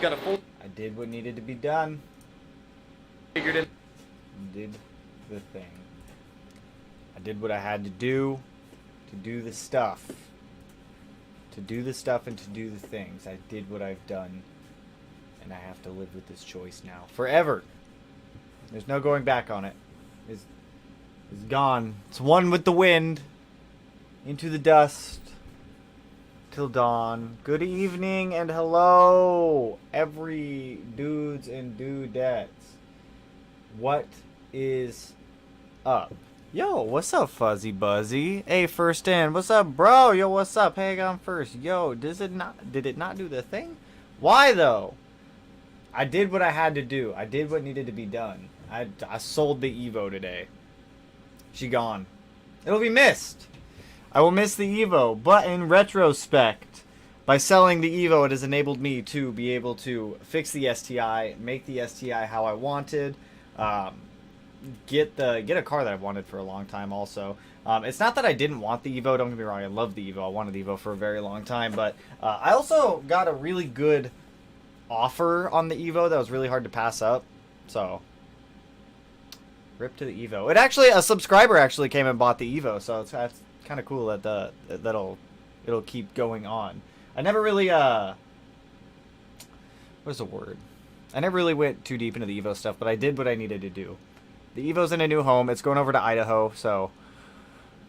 got a full. I did what needed to be done. Figured in. Did the thing. I did what I had to do the stuff. To do the stuff and to do the things. I did what I've done. And I have to live with this choice now. Forever. There's no going back on it. It's gone. It's one with the wind. Into the dust. Till dawn. Good evening and hello, every dudes and dudettes. What is up? Yo, what's up, Fuzzy Buzzy? Hey, first in. What's up, bro? Yo, what's up? Hey, I got on first. Yo, did it not do the thing? Why though? I did what I had to do. I did what needed to be done. I sold the Evo today. She gone. It'll be missed. I will miss the Evo, but in retrospect, by selling the Evo, it has enabled me to be able to fix the STI, make the STI how I wanted, get a car that I've wanted for a long time also. It's not that I didn't want the Evo, don't get me wrong, I love the Evo, I wanted the Evo for a very long time, but I also got a really good offer on the Evo that was really hard to pass up, so rip to the Evo. It actually, a subscriber actually came and bought the Evo, so that's kind of cool that it'll keep going on. I never really what's the word? I never really went too deep into the Evo stuff, but I did what I needed to do. The Evo's in a new home. It's going over to Idaho, so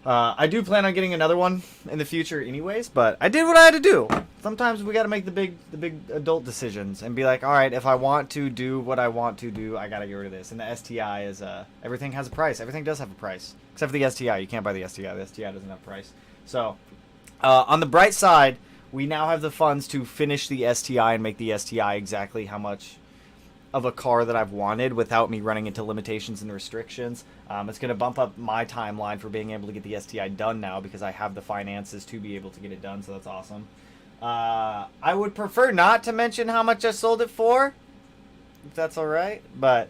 I do plan on getting another one in the future anyways, but I did what I had to do. Sometimes we got to make the big adult decisions and be like, all right, if I want to do what I want to do, I got to get rid of this. And the STI is everything has a price. Everything does have a price, except for the STI. You can't buy the STI. The STI doesn't have a price. So on the bright side, we now have the funds to finish the STI and make the STI exactly how much of a car that I've wanted without me running into limitations and restrictions. It's going to bump up my timeline for being able to get the STI done now because I have the finances to be able to get it done, so that's awesome. I would prefer not to mention how much I sold it for, if that's all right, but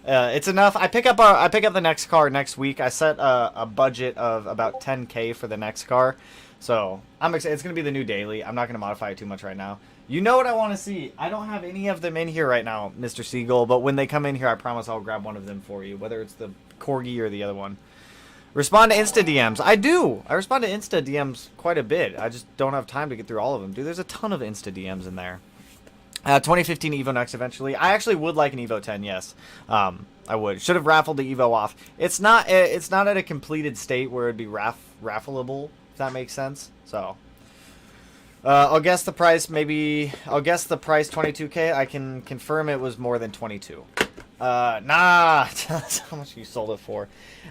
it's enough. I pick up the next car next week. I set a budget of about 10K for the next car, so I'm excited. It's going to be the new daily. I'm not going to modify it too much right now. You know what I want to see. I don't have any of them in here right now, Mr. Siegel, but when they come in here, I promise I'll grab one of them for you, whether it's the Corgi or the other one. Respond to Insta DMs. I do. I respond to Insta DMs quite a bit. I just don't have time to get through all of them. Dude, there's a ton of Insta DMs in there. 2015 Evo next eventually. I actually would like an Evo 10, yes. I would. Should have raffled the Evo off. It's not at a completed state where it'd be raffleable, if that makes sense. So I'll guess the price 22K. I can confirm it was more than 22. Nah, that's how much you sold it for.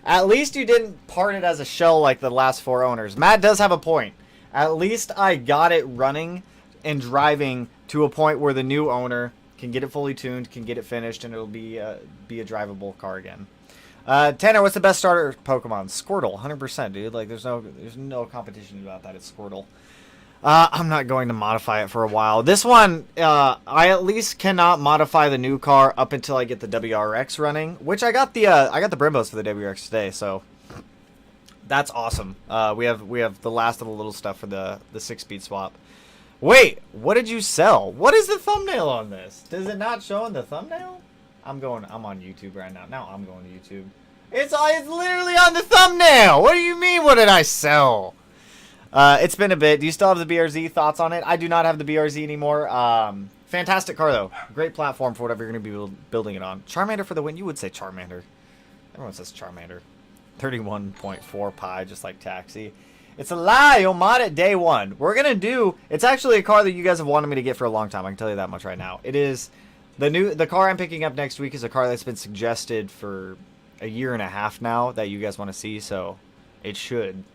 At least you didn't part it as a shell like the last 4 owners. Matt does have a point. At least I got it running and driving to a point where the new owner can get it fully tuned, can get it finished, and it'll be a drivable car again. Tanner, what's the best starter Pokemon? Squirtle, 100%, dude. Like there's no competition about that. It's Squirtle. I'm not going to modify it for a while. This one, I at least cannot modify the new car up until I get the WRX running, which I got the Brimbos for the WRX today, so that's awesome. We have the last of the little stuff for the 6-speed swap. Wait, what did you sell? What is the thumbnail on this? Does it not show in the thumbnail? I'm on YouTube right now. Now I'm going to YouTube. It's literally on the thumbnail. What do you mean? What did I sell? It's been a bit. Do you still have the BRZ? Thoughts on it? I do not have the BRZ anymore. Fantastic car, though. Great platform for whatever you're going to be building it on. Charmander for the win. You would say Charmander. Everyone says Charmander. 31.4 pi, just like Taxi. It's a lie. You'll mod it day one. We're going to do... It's actually a car that you guys have wanted me to get for a long time. I can tell you that much right now. It is... The car I'm picking up next week is a car that's been suggested for a year and a half now that you guys want to see, so it should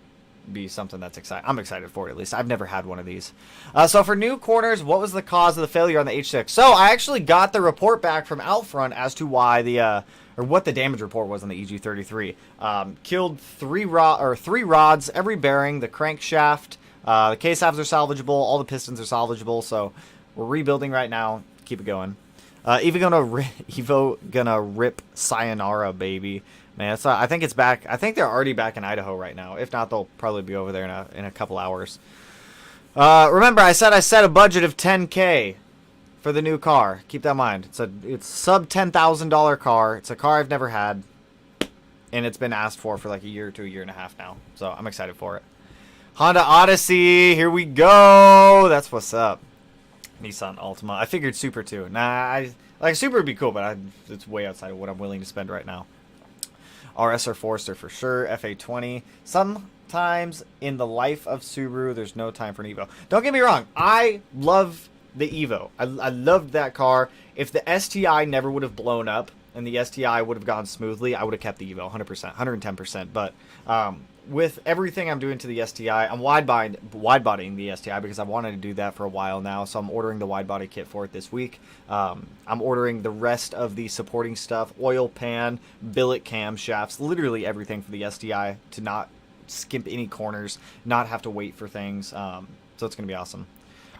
be something that's exciting. I'm excited for it, at least. I've never had one of these. So for new corners, what was the cause of the failure on the H6? So I actually got the report back from Outfront as to why or what the damage report was on the EG33. Killed three rods, every bearing, the crankshaft, the case halves are salvageable, all the pistons are salvageable, so we're rebuilding right now. Keep it going. Evo gonna rip sayonara, baby. Man, I think it's back. I think they're already back in Idaho right now. If not, they'll probably be over there in a couple hours. Remember, I said I set a budget of 10K for the new car. Keep that in mind. It's sub $10,000 car. It's a car I've never had, and it's been asked for like a year to a year and a half now. So I'm excited for it. Honda Odyssey, here we go. That's what's up. Nissan Altima. I figured Super too. Nah, like Super would be cool, but it's way outside of what I'm willing to spend right now. RS or Forester for sure. FA20. Sometimes in the life of Subaru, there's no time for an Evo. Don't get me wrong. I love the Evo. I loved that car. If the STI never would have blown up and the STI would have gone smoothly, I would have kept the Evo 100%, 110%. But with everything I'm doing to the STI, I'm wide-bodying the STI because I've wanted to do that for a while now. So I'm ordering the wide-body kit for it this week. I'm ordering the rest of the supporting stuff, oil pan, billet camshafts, literally everything for the STI to not skimp any corners, not have to wait for things. So it's going to be awesome.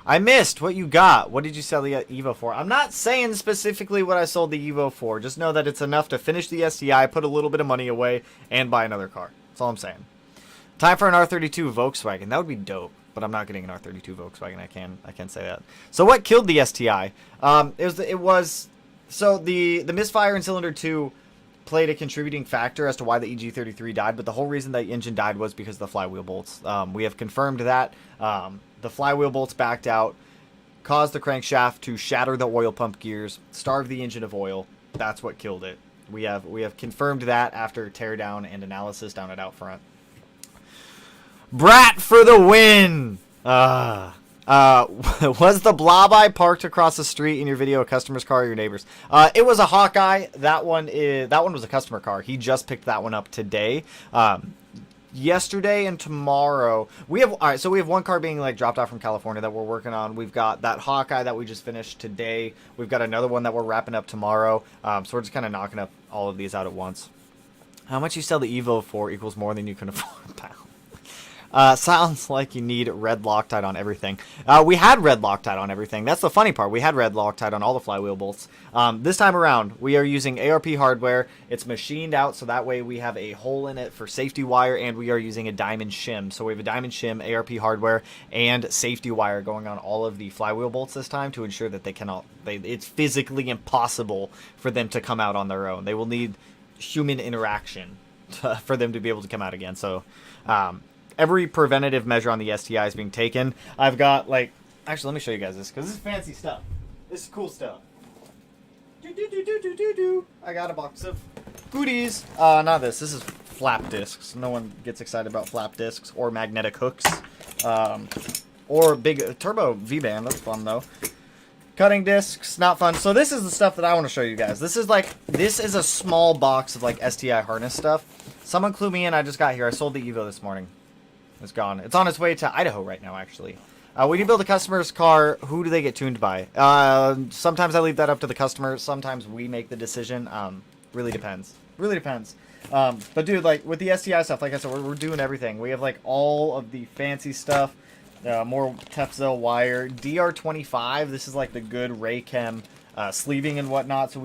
I missed what you got. What did you sell the Evo for? I'm not saying specifically what I sold the Evo for. Just know that it's enough to finish the STI, put a little bit of money away, and buy another car. That's all I'm saying. Time for an R32 Volkswagen. That would be dope, but I'm not getting an R32 Volkswagen. I can say that. So what killed the STI? It was the misfire in cylinder 2 played a contributing factor as to why the EG33 died, but the whole reason the engine died was because of the flywheel bolts. We have confirmed that the flywheel bolts backed out, caused the crankshaft to shatter the oil pump gears, starve the engine of oil. That's what killed it. We have confirmed that after teardown and analysis down at out front. Brat for the win! Was the Blobeye parked across the street in your video a customer's car or your neighbor's? It was a Hawkeye. That one was a customer car. He just picked that one up today. Yesterday and tomorrow we have one car being like dropped off from California that we're working on. We've got that Hawkeye that we just finished today. We've got another one that we're wrapping up tomorrow. So we're just kind of knocking up all of these out at once. How much you sell the Evo for equals more than you can afford. Sounds like you need red Loctite on everything. We had red Loctite on everything. That's the funny part. We had red Loctite on all the flywheel bolts. This time around, we are using ARP hardware. It's machined out, so that way we have a hole in it for safety wire, and we are using a diamond shim. So we have a diamond shim, ARP hardware, and safety wire going on all of the flywheel bolts this time to ensure that it's physically impossible for them to come out on their own. They will need human interaction for them to be able to come out again. So, every preventative measure on the STI is being taken. I've got, actually, let me show you guys this, because this is fancy stuff. This is cool stuff. I got a box of goodies. Not this. This is flap discs. No one gets excited about flap discs or magnetic hooks. Or big turbo V-band. That's fun, though. Cutting discs, not fun. So this is the stuff that I want to show you guys. This is a small box of, STI harness stuff. Someone clue me in. I just got here. I sold the Evo this morning. It's gone. It's on its way to Idaho right now, actually. When you build a customer's car, who do they get tuned by? Sometimes I leave that up to the customer. Sometimes we make the decision. Really depends. Really depends. But dude, with the STI stuff, like I said, we're doing everything. We have all of the fancy stuff. More Tefzel wire. DR25. This is the good Raychem sleeving and whatnot. So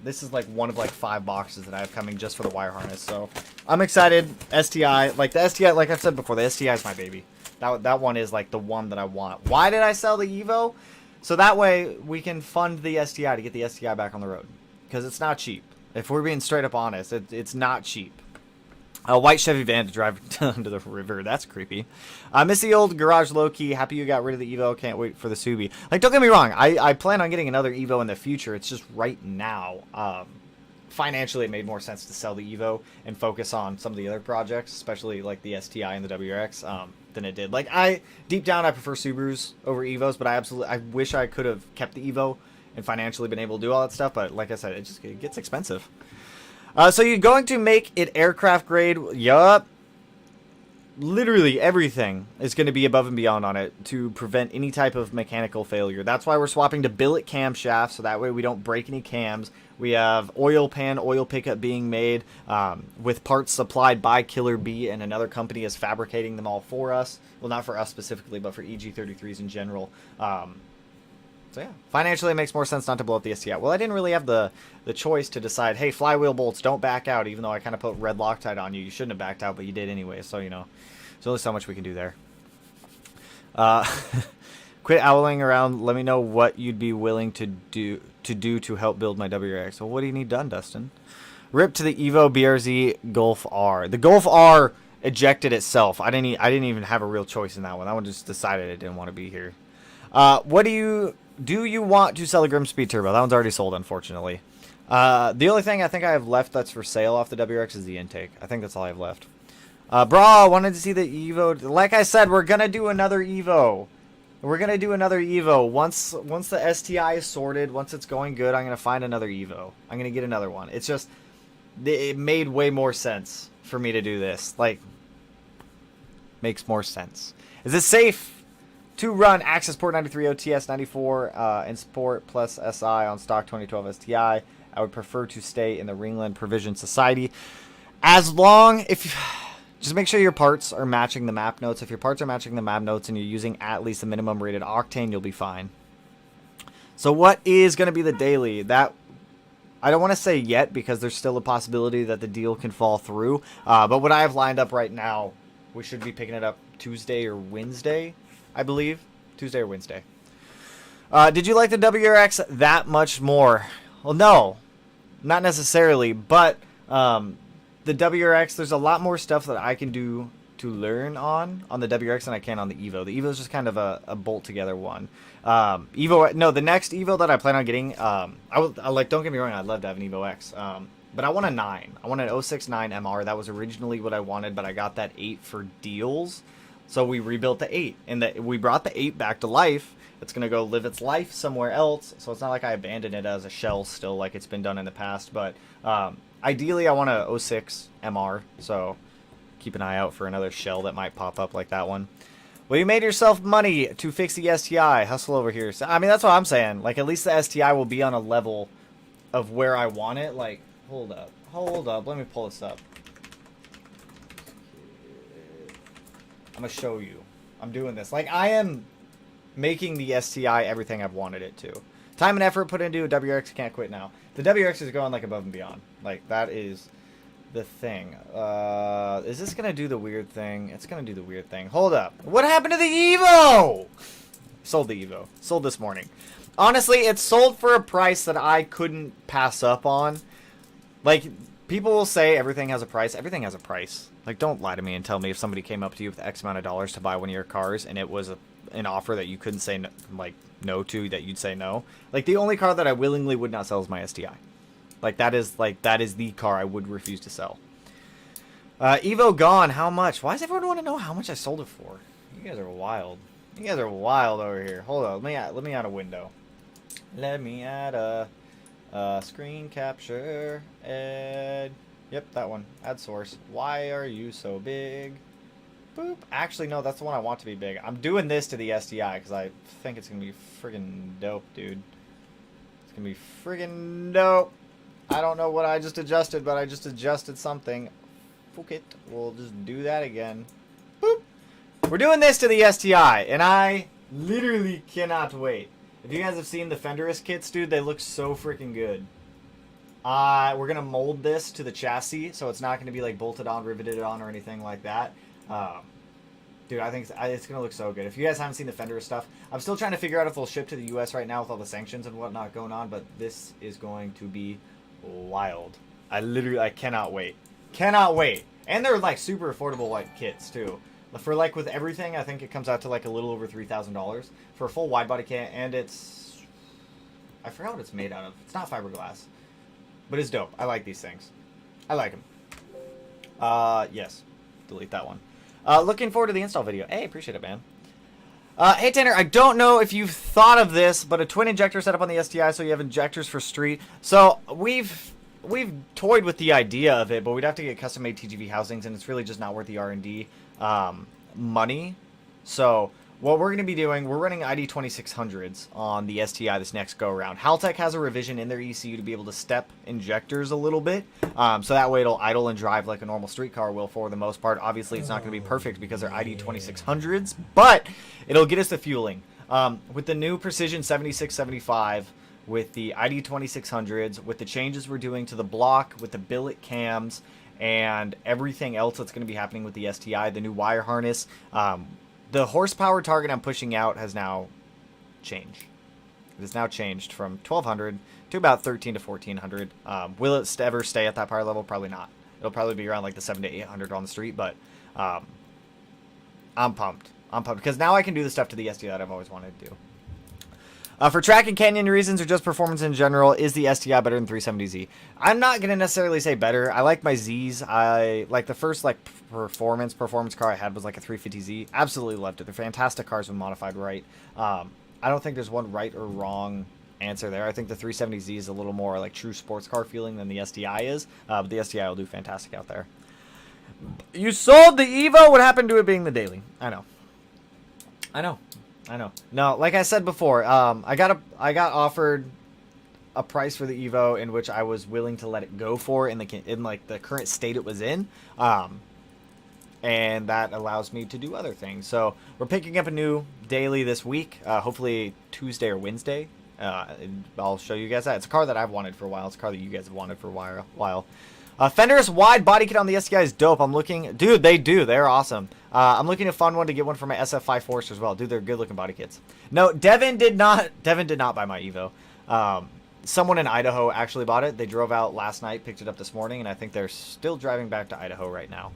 this is one of 5 boxes that I have coming just for the wire harness. So I'm excited. STI, the STI, like I've said before, the STI is my baby. That one is the one that I want. Why did I sell the Evo? So that way we can fund the STI to get the STI back on the road, because it's not cheap. If we're being straight up honest, it's not cheap. A white Chevy van to drive down to the river. That's creepy. I miss the old garage low-key. Happy you got rid of the Evo. Can't wait for the Subi. Don't get me wrong. I plan on getting another Evo in the future. It's just right now. Financially, it made more sense to sell the Evo and focus on some of the other projects, especially the STI and the WRX, than it did. Deep down, I prefer Subarus over Evos, but I wish I could have kept the Evo and financially been able to do all that stuff. But like I said, it gets expensive. So you're going to make it aircraft grade? Yup. Literally everything is going to be above and beyond on it to prevent any type of mechanical failure. That's why we're swapping to billet camshafts, so that way we don't break any cams. We have oil pan, oil pickup being made with parts supplied by Killer B, and another company is fabricating them all for us. Well, not for us specifically, but for EG33s in general. So yeah, financially it makes more sense not to blow up the STI. Well, I didn't really have the choice to decide, hey, flywheel bolts, don't back out, even though I kind of put red Loctite on you. You shouldn't have backed out, but you did anyway, so, there's only so much we can do there. Quick Quit owling around. Let me know what you'd be willing to do to help build my WRX. Well, what do you need done, Dustin? R.I.P to the Evo BRZ Golf R. The Golf R ejected itself. I didn't even have a real choice in that one. That one just decided it didn't want to be here. What do you want to sell a Grimspeed Turbo? That one's already sold, unfortunately. The only thing I think I have left that's for sale off the WRX is the intake. I think that's all I have left. Bro, wanted to see the Evo. Like I said, we're gonna do another Evo. We're gonna do another Evo. Once the STI is sorted, once it's going good, I'm gonna find another Evo. I'm gonna get another one. It's just, it made way more sense for me to do this. Like, makes more sense. Is it safe to run Access Port 93 OTS 94 and Sport plus SI on stock 2012 STI? I would prefer to stay in the Ringland Provision Society. As long, just make sure your parts are matching the map notes. If your parts are matching the map notes and you're using at least the minimum rated octane, you'll be fine. So what is going to be the daily? That, I don't want to say yet because there's still a possibility that the deal can fall through. But what I have lined up right now, we should be picking it up Tuesday or Wednesday, I believe. Tuesday or Wednesday. Did you like the WRX that much more? Well, no, not necessarily, but the WRX, there's a lot more stuff that I can do to learn on the WRX than I can on the Evo. The Evo is just kind of a bolt together one. The next Evo that I plan on getting, don't get me wrong, I'd love to have an Evo X. But I want a 9. I want an 069 MR. That was originally what I wanted, but I got that 8 for deals. So we rebuilt the 8, and we brought the 8 back to life. It's going to go live its life somewhere else. So it's not like I abandoned it as a shell still like it's been done in the past. But ideally, I want a 06 MR. So keep an eye out for another shell that might pop up like that one. Well, you made yourself money to fix the STI. Hustle over here. So, I mean, that's what I'm saying. Like, at least the STI will be on a level of where I want it. Like, hold up. Let me pull this up. I'm going to show you. I'm doing this. Like, I am making the STI everything I've wanted it to. Time and effort put into a WRX, can't quit now. The WRX is going, like, above and beyond. Like, that is the thing. Is this going to do the weird thing? It's going to do the weird thing. Hold up. What happened to the Evo? Sold the Evo. Sold this morning. Honestly, it's sold for a price that I couldn't pass up on. Like, people will say everything has a price. Everything has a price. Like, don't lie to me and tell me if somebody came up to you with X amount of dollars to buy one of your cars and it was an offer that you couldn't say no to, that you'd say no. Like, the only car that I willingly would not sell is my STI. That is the car I would refuse to sell. Evo gone. How much? Why does everyone want to know how much I sold it for? You guys are wild. You guys are wild over here. Hold on. Let me add a window. Let me add a screen capture. Add. Yep, that one. Add source. Why are you so big? Boop. Actually, no, that's the one I want to be big. I'm doing this to the STI because I think it's going to be friggin' dope, dude. It's going to be friggin' dope. I don't know what I just adjusted, but I just adjusted something. Fuck it. We'll just do that again. Boop. We're doing this to the STI, and I literally cannot wait. If you guys have seen the Fenderist kits, dude, they look so freaking good. We're going to mold this to the chassis, so it's not going to be like bolted on, riveted on, or anything like that. Dude, I think it's going to look so good. If you guys haven't seen the Fenderist stuff, I'm still trying to figure out if they'll ship to the U.S. right now with all the sanctions and whatnot going on, but this is going to be wild. I cannot wait. Cannot wait. And they're like super affordable like kits too. For like with everything, I think it comes out to like a little over $3,000 for a full wide body kit, and it's, I forgot what it's made out of. It's not fiberglass, but it's dope. I like these things. I like them. Yes. Delete that one. Looking forward to the install video. Hey, appreciate it, man. Hey, Tanner, I don't know if you've thought of this, but a twin injector setup on the STI so you have injectors for street. So we've toyed with the idea of it, but we'd have to get custom-made TGV housings, and it's really just not worth the R&D money. So what we're going to be doing, we're running ID 2600s on the STI this next go-around. Haltech has a revision in their ECU to be able to step injectors a little bit, so that way it'll idle and drive like a normal street car will for the most part. Obviously, it's not going to be perfect because they're ID 2600s, but it'll get us the fueling. With the new Precision 7675, with the ID 2600s, with the changes we're doing to the block, with the billet cams, and everything else that's going to be happening with the STI, the new wire harness, the horsepower target I'm pushing out has now change. It has now changed from 1200 to about 13 to 1400. Will it ever stay at that power level? Probably not. It'll probably be around like the 7 to 800 on the street, but I'm pumped. I'm pumped because now I can do the stuff to the STI that I've always wanted to do. For track and canyon reasons or just performance in general, is the STI better than 370Z? I'm not going to necessarily say better. I like my Zs. I like the first like performance car I had was like a 350Z. Absolutely loved it. They're fantastic cars when modified right. I don't think there's one right or wrong answer there. I think the 370Z is a little more like true sports car feeling than the STI is. But the STI will do fantastic out there. You sold the Evo? What happened to it being the daily? I know. No, like I said before, I got offered a price for the Evo in which I was willing to let it go for in like the current state it was in, and that allows me to do other things. So we're picking up a new daily this week, hopefully Tuesday or Wednesday. I'll show you guys that. It's a car that I've wanted for a while. It's a car that you guys have wanted for a while. Fender's wide body kit on the STI is dope. I'm looking... Dude, they do. They're awesome. I'm looking to fund one to get one for my SF5 Forester as well. Dude, they're good-looking body kits. No, Devin did not buy my Evo. Someone in Idaho actually bought it. They drove out last night, picked it up this morning, and I think they're still driving back to Idaho right now.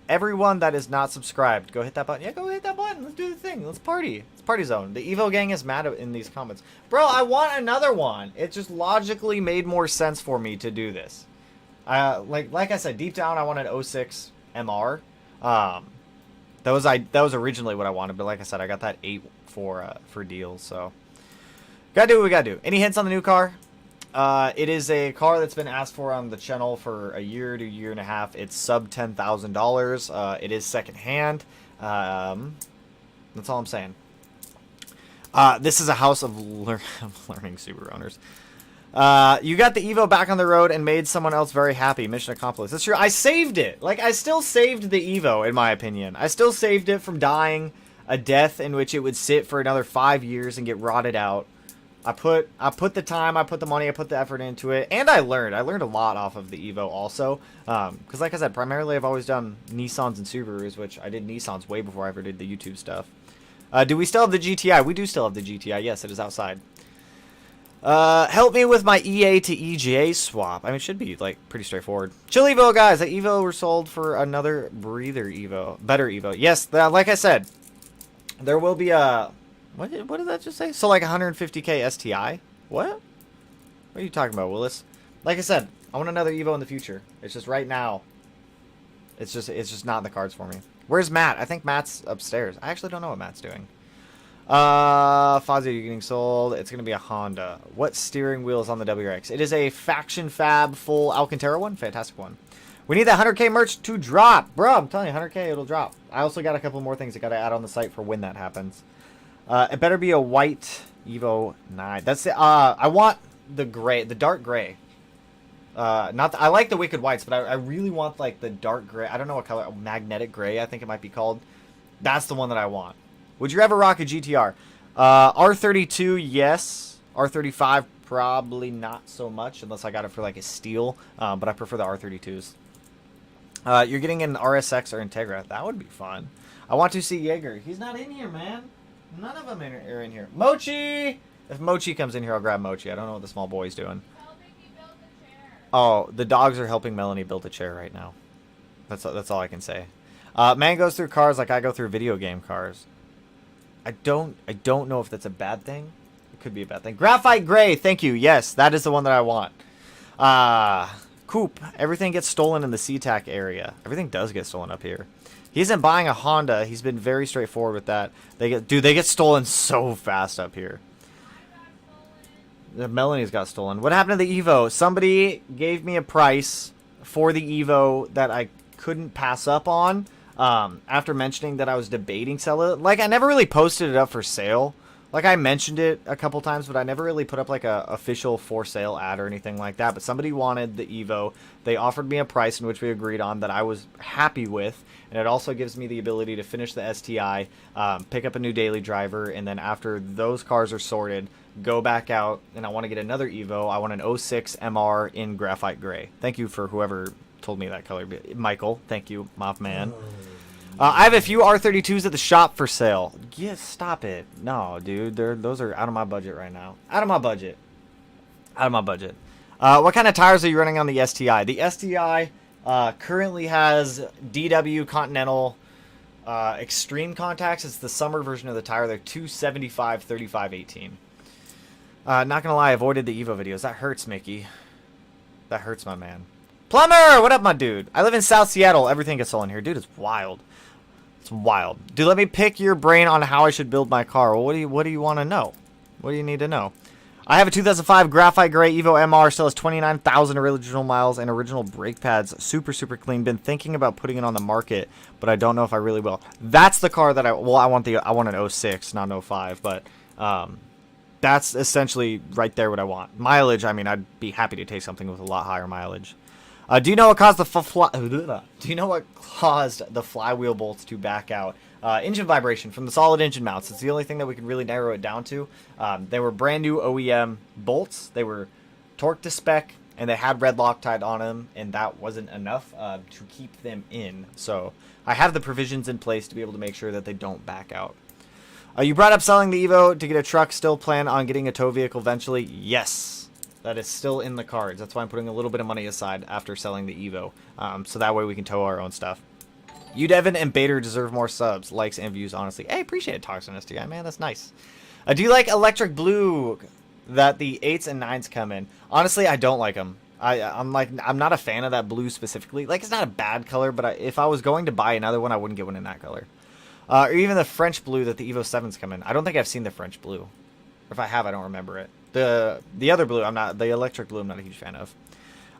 Everyone that is not subscribed, go hit that button. Yeah, go hit that button. Let's do the thing. Let's party. It's party zone. The Evo gang is mad in these comments. Bro, I want another one. It just logically made more sense for me to do this. Like I said, deep down, I wanted 06 MR. That was originally what I wanted, but like I said, I got that 8 for deals. So gotta do what we gotta do. Any hints on the new car? It is a car that's been asked for on the channel for a year to year and a half. It's sub $10,000. It is secondhand. That's all I'm saying. This is a house of learning Subaru owners. You got the Evo back on the road and made someone else very happy. Mission accomplished. That's true. I saved it. Like, I still saved the Evo, in my opinion. I still saved it from dying a death in which it would sit for another 5 years and get rotted out. I put the time, I put the money, I put the effort into it, and I learned. I learned a lot off of the Evo also. Because like I said, primarily I've always done Nissans and Subarus, which I did Nissans way before I ever did the YouTube stuff. Do we still have the GTI? We do still have the GTI. Yes, it is outside. Help me with my EA to EGA swap. I mean, it should be, like, pretty straightforward. Chill Evo, guys. That Evo were sold for another breather Evo. Better Evo. Yes, like I said, there will be a... What did that just say? So, like, 150K STI? What? What are you talking about, Willis? Like I said, I want another Evo in the future. It's just right now. It's just not in the cards for me. Where's Matt? I think Matt's upstairs. I actually don't know what Matt's doing. Fazio, you're getting sold. It's going to be a Honda. What steering wheel is on the WRX? It is a Faction Fab full Alcantara one. Fantastic one. We need that 100K merch to drop. Bro, I'm telling you, 100K, it'll drop. I also got a couple more things I got to add on the site for when that happens. It better be a white Evo 9. That's the, I want the gray, the dark gray. I like the Wicked Whites, but I really want, like, the dark gray. I don't know what color. Magnetic gray, I think it might be called. That's the one that I want. Would you ever rock a GTR? R32, yes. R35, probably not so much, unless I got it for, like, a steel. But I prefer the R32s. You're getting an RSX or Integra. That would be fun. I want to see Jaeger. He's not in here, man. None of them are in here. Mochi! If Mochi comes in here, I'll grab Mochi. I don't know what the small boy's doing. Helping me build the chair. Oh, the dogs are helping Melanie build a chair right now. That's all I can say. Man goes through cars like I go through video game cars. I don't know if that's a bad thing. It could be a bad thing. Graphite Gray, thank you. Yes, that is the one that I want. Coop, everything gets stolen in the SeaTac area. Everything does get stolen up here. He isn't buying a Honda. He's been very straightforward with that. They get stolen so fast up here. Melanie's got stolen. What happened to the Evo? Somebody gave me a price for the Evo that I couldn't pass up on. After mentioning that I was debating sell it. Like, I never really posted it up for sale. Like, I mentioned it a couple times, but I never really put up, like, a official for sale ad or anything like that. But somebody wanted the Evo. They offered me a price in which we agreed on that I was happy with. And it also gives me the ability to finish the STI, pick up a new daily driver, and then after those cars are sorted, go back out, and I want to get another Evo. I want an 06 MR in graphite gray. Thank you for whoever told me that color. Michael, thank you, Mothman. I have a few R32s at the shop for sale. Yeah, stop it. No, dude. Those are out of my budget right now. Out of my budget. Out of my budget. What kind of tires are you running on the STI? The STI currently has DW Continental Extreme contacts. It's the summer version of the tire. They're 275, 35, 18. Not going to lie, I avoided the Evo videos. That hurts, Mickey. That hurts, my man. Plumber! What up, my dude? I live in South Seattle. Everything gets stolen here. Dude, it's wild. It's wild. Dude, let me pick your brain on how I should build my car. Well, what do you want to know? What do you need to know? I have a 2005 Graphite Gray Evo MR. Still has 29,000 original miles and original brake pads. Super, super clean. Been thinking about putting it on the market, but I don't know if I really will. That's the car that I want an 06, not an 05, but that's essentially right there what I want. Mileage, I mean, I'd be happy to take something with a lot higher mileage. Do you know what caused the flywheel bolts to back out? Engine vibration from the solid engine mounts. It's the only thing that we can really narrow it down to. They were brand new OEM bolts. They were torque to spec, and they had red Loctite on them, and that wasn't enough to keep them in. So I have the provisions in place to be able to make sure that they don't back out. You brought up selling the Evo to get a truck. Still plan on getting a tow vehicle eventually? Yes. That is still in the cards. That's why I'm putting a little bit of money aside after selling the Evo. So that way we can tow our own stuff. You, Devin, and Bader deserve more subs, likes, and views, honestly. Hey, appreciate it, Toxin STI, man. That's nice. Do you like electric blue that the 8s and 9s come in? Honestly, I don't like them. I'm not a fan of that blue specifically. Like, it's not a bad color, but if I was going to buy another one, I wouldn't get one in that color. Or even the French blue that the Evo 7s come in. I don't think I've seen the French blue. Or if I have, I don't remember it. The other blue, the electric blue, I'm not a huge fan of.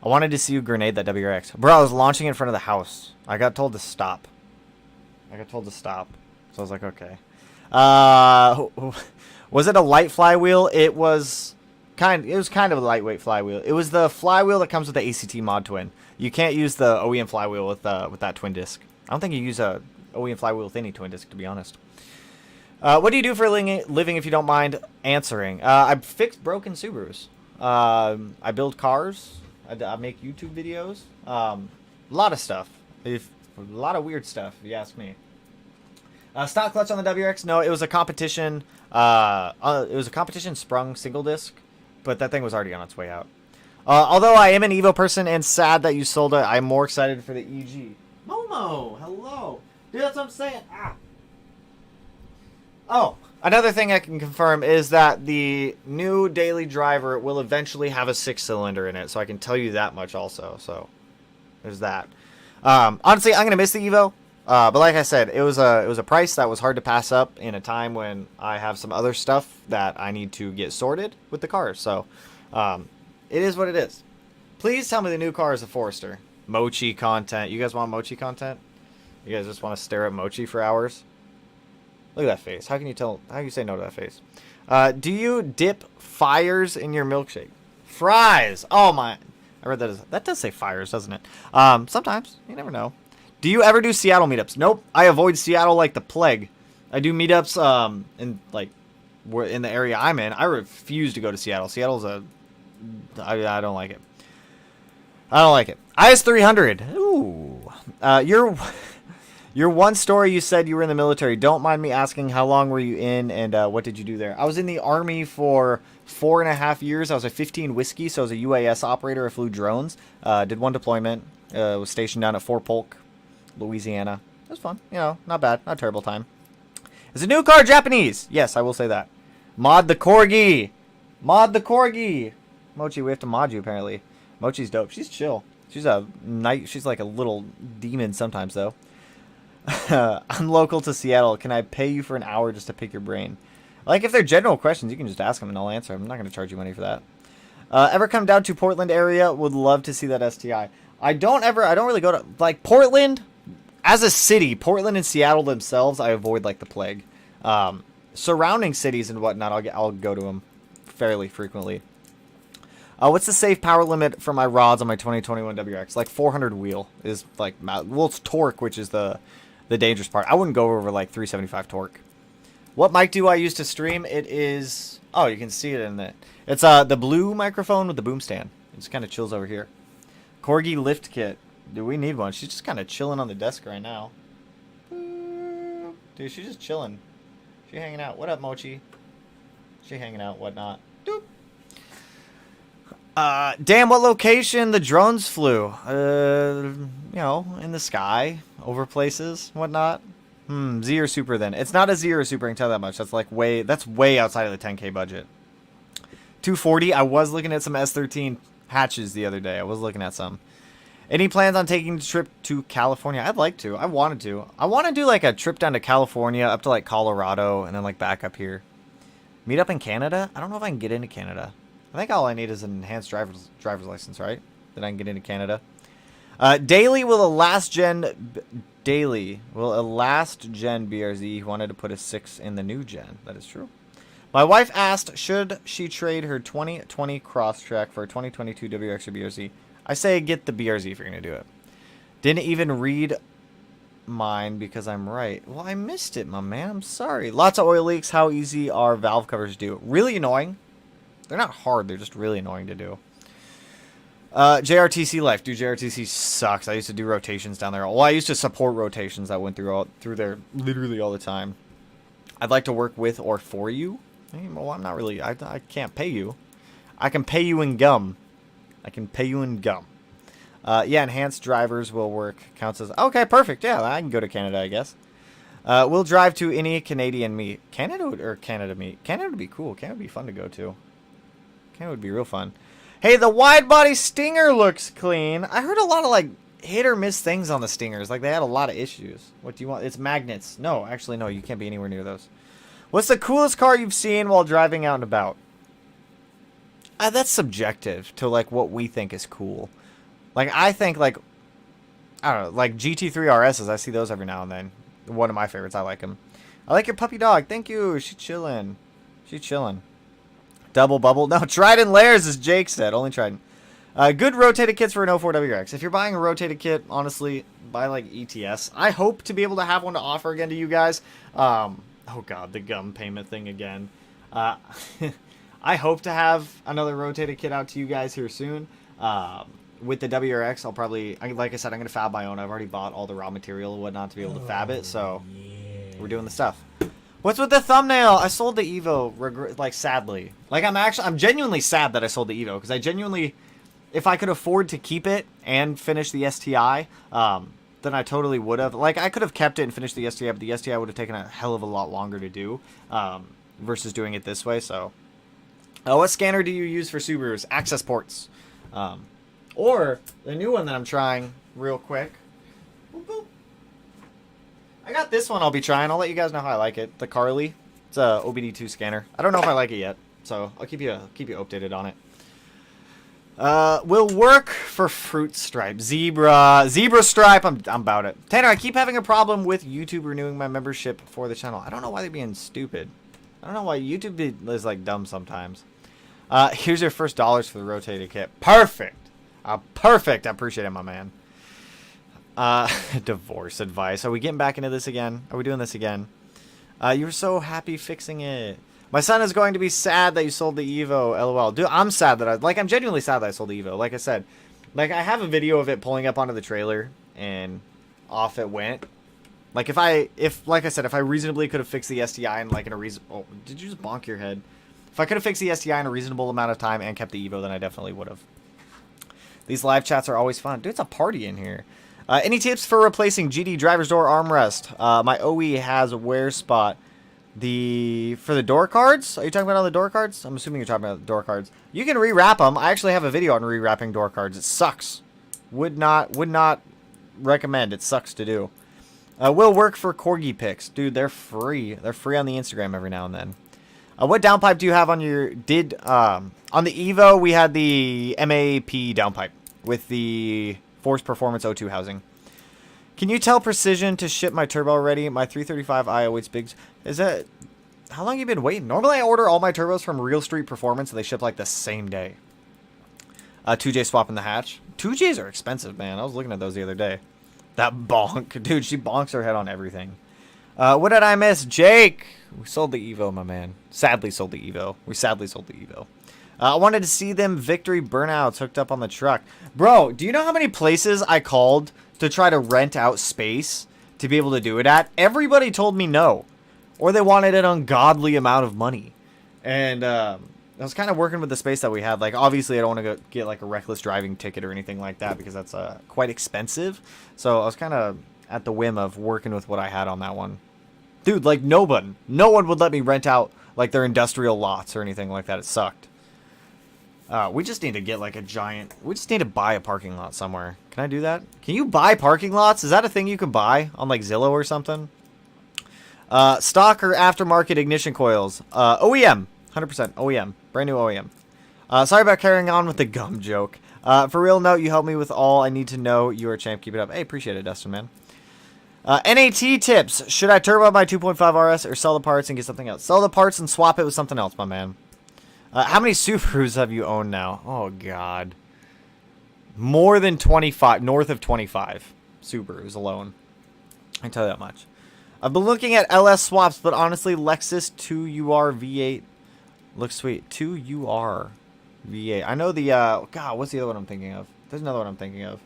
I wanted to see you grenade that WRX. Bro, I was launching in front of the house. I got told to stop. So I was like, okay. Was it a light flywheel? It was kind of a lightweight flywheel. It was the flywheel that comes with the ACT Mod Twin. You can't use the OEM flywheel with that twin disc. I don't think you use a OEM flywheel with any twin disc, to be honest. What do you do for a living, if you don't mind answering? I fix broken Subarus. I build cars. I make YouTube videos. A lot of stuff. A lot of weird stuff, if you ask me. Stock clutch on the WRX? No, it was a competition. It was a competition sprung single disc, but that thing was already on its way out. Although I am an Evo person and sad that you sold it, I'm more excited for the EG. Momo, hello. Dude, that's what I'm saying. Ah. Oh, another thing I can confirm is that the new daily driver will eventually have a 6-cylinder in it, so I can tell you that much also. So there's that. Honestly, I'm gonna miss the Evo, but like I said, it was a price that was hard to pass up in a time when I have some other stuff that I need to get sorted with the cars. So it is what it is. Please tell me the new car is a Forester. Mochi content. You guys want Mochi content? You guys just want to stare at Mochi for hours? Look at that face. How can you say no to that face? Do you dip fires in your milkshake? Fries. Oh my. I read that does say fires, doesn't it? Sometimes. You never know. Do you ever do Seattle meetups? Nope. I avoid Seattle like the plague. I do meetups in the area I'm in. I refuse to go to Seattle. Seattle's I don't like it. I don't like it. IS-300. Ooh. Your one story, you said you were in the military. Don't mind me asking, how long were you in, and what did you do there? I was in the Army for 4.5 years. I was a 15 Whiskey, so I was a UAS operator. I flew drones. Did one deployment. Was stationed down at Fort Polk, Louisiana. It was fun. You know, not bad. Not a terrible time. Is the new car Japanese? Yes, I will say that. Mod the Corgi. Mod the Corgi. Mochi, we have to mod you, apparently. Mochi's dope. She's chill. She's like a little demon sometimes, though. I'm local to Seattle. Can I pay you for an hour just to pick your brain? Like, if they're general questions, you can just ask them and I'll answer them. I'm not going to charge you money for that. Ever come down to Portland area? Would love to see that STI. I don't really go to, like, Portland as a city. Portland and Seattle themselves, I avoid like the plague. Surrounding cities and whatnot, I'll go to them fairly frequently. What's the safe power limit for my rods on my 2021 WRX? Like 400 wheel is like, well, it's torque, which is the dangerous part. I wouldn't go over like 375 torque. What mic do I use to stream? It is, oh, you can see it in it. It's the blue microphone with the boom stand. It just kind of chills over here. Corgi lift kit. Do we need one? She's just kind of chilling on the desk right now. Dude, she's just chilling. She hanging out. What up, Mochi? She hanging out, whatnot. Doop. Damn, what location the drones flew? You know, in the sky, over places, whatnot. Z or Super then. It's not a Z or a Super, I can tell that much. That's like that's way outside of the 10K budget. 240, I was looking at some S13 hatches the other day. I was looking at some. Any plans on taking the trip to California? I'd like to. I wanted to. I want to do like a trip down to California, up to like Colorado, and then like back up here. Meet up in Canada? I don't know if I can get into Canada. I think all I need is an enhanced driver's license, right? Then I can get into Canada. Daily will a last gen BRZ. He wanted to put a 6 in the new gen. That is true. My wife asked, should she trade her 2020 Crosstrek for a 2022 WRX or BRZ? I say get the BRZ if you're going to do it. Didn't even read mine because I'm right. Well, I missed it, my man. I'm sorry. Lots of oil leaks. How easy are valve covers to do? Really annoying. They're not hard. They're just really annoying to do. JRTC life. Dude, JRTC sucks. I used to do rotations down there. Well, I used to support rotations that went through there literally all the time. I'd like to work with or for you. Well, I'm not really. I can't pay you. I can pay you in gum. Yeah, enhanced drivers will work. Counts as... Okay, perfect. Yeah, I can go to Canada, I guess. We'll drive to any Canadian meet. Canada meet? Canada would be cool. Canada would be fun to go to. Canada would be real fun. Hey, the wide-body Stinger looks clean. I heard a lot of, like, hit or miss things on the Stingers. Like, they had a lot of issues. What do you want? It's magnets. No, actually, no. You can't be anywhere near those. What's the coolest car you've seen while driving out and about? That's subjective to, like, what we think is cool. Like, I think, like, I don't know, like GT3 RSs. I see those every now and then. One of my favorites. I like them. I like your puppy dog. Thank you. She's chilling. Double bubble. No, Trident layers, as Jake said. Only Trident. Good rotated kits for an 04 WRX. If you're buying a rotated kit, honestly, buy, like, ETS. I hope to be able to have one to offer again to you guys. Oh, God, the gum payment thing again. I hope to have another rotated kit out to you guys here soon. With the WRX, I'll probably, like I said, I'm going to fab my own. I've already bought all the raw material and whatnot to be able to fab it, so we're doing the stuff. What's with the thumbnail? I sold the Evo, like, sadly. Like, I'm genuinely sad that I sold the Evo, because I genuinely, if I could afford to keep it and finish the STI, then I totally would have. Like, I could have kept it and finished the STI, but the STI would have taken a hell of a lot longer to do, versus doing it this way, so. What scanner do you use for Subarus? Access ports. Or the new one that I'm trying real quick. Boop, boop. I got this one I'll be trying. I'll let you guys know how I like it. The Carly. It's a OBD2 scanner. I don't know if I like it yet, so I'll keep you updated on it. Will work for fruit stripe. Zebra stripe. I'm about it. Tanner, I keep having a problem with YouTube renewing my membership for the channel. I don't know why they're being stupid. I don't know why YouTube is like dumb sometimes. Here's your first dollars for the rotated kit. Perfect. Perfect. I appreciate it, my man. Divorce advice. Are we getting back into this again? Are we doing this again? You were so happy fixing it. My son is going to be sad that you sold the Evo. LOL. Dude, I'm sad that I'm genuinely sad that I sold the Evo. Like I said, like I have a video of it pulling up onto the trailer and off it went. Like like I said, if I reasonably could have fixed the STI in like in a oh, did you just bonk your head? If I could have fixed the STI in a reasonable amount of time and kept the Evo, then I definitely would have. These live chats are always fun. Dude, it's a party in here. Any tips for replacing GD driver's door armrest? My OE has a wear spot. For the door cards? Are you talking about on the door cards? I'm assuming you're talking about the door cards. You can rewrap them. I actually have a video on rewrapping door cards. It sucks. Would not recommend. It sucks to do. Will work for corgi pics. Dude, they're free. They're free on the Instagram every now and then. What downpipe do you have on your... on the Evo, we had the MAP downpipe with the Force Performance O2 housing. Can you tell Precision to ship my turbo already? My 335i awaits big... Is that... How long have you been waiting? Normally I order all my turbos from Real Street Performance and they ship like the same day. 2J swapping the hatch. 2Js are expensive, man. I was looking at those the other day. That bonk. Dude, she bonks her head on everything. What did I miss? Jake! We sold the Evo, my man. Sadly sold the Evo. We sadly sold the Evo. I wanted to see them victory burnouts hooked up on the truck. Bro, do you know how many places I called to try to rent out space to be able to do it at, everybody told me no. Or they wanted an ungodly amount of money. And I was kind of working with the space that we had. Like, obviously, I don't want to go get, like, a reckless driving ticket or anything like that because that's quite expensive. So I was kind of at the whim of working with what I had on that one. Dude, like, no one would let me rent out, like, their industrial lots or anything like that. It sucked. We just need to get, like, we just need to buy a parking lot somewhere. Can I do that? Can you buy parking lots? Is that a thing you can buy on, like, Zillow or something? Stock or aftermarket ignition coils? OEM. 100% OEM. Brand new OEM. Sorry about carrying on with the gum joke. For real note, you helped me with all I need to know. You are a champ. Keep it up. Hey, appreciate it, Dustin, man. NAT tips. Should I turbo my 2.5 RS or sell the parts and get something else? Sell the parts and swap it with something else, my man. How many Subarus have you owned now? Oh, God. More than 25. North of 25 Subarus alone. I can tell you that much. I've been looking at LS swaps, but honestly, Lexus 2UR V8 looks sweet. 2UR V8. I know the, God, what's the other one I'm thinking of? There's another one I'm thinking of.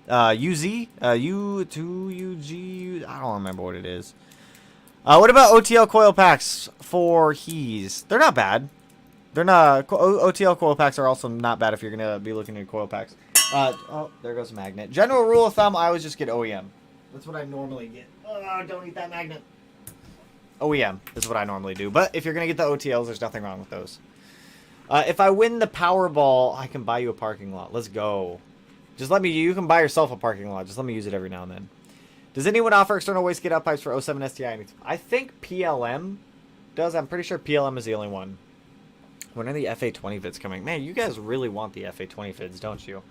UZ? U2UG? I don't remember what it is. What about OTL coil packs for Hees? They're not bad. They're not. OTL coil packs are also not bad if you're going to be looking at coil packs. Oh, there goes a magnet. General rule of thumb, I always just get OEM. That's what I normally get. Oh, don't eat that magnet. OEM is what I normally do. But if you're going to get the OTLs, there's nothing wrong with those. If I win the Powerball, I can buy you a parking lot. Let's go. Just let me, you can buy yourself a parking lot. Just let me use it every now and then. Does anyone offer external wastegate out pipes for 07 STI? I think PLM does. I'm pretty sure PLM is the only one. When are the FA20 vids coming? Man, you guys really want the FA20 vids, don't you?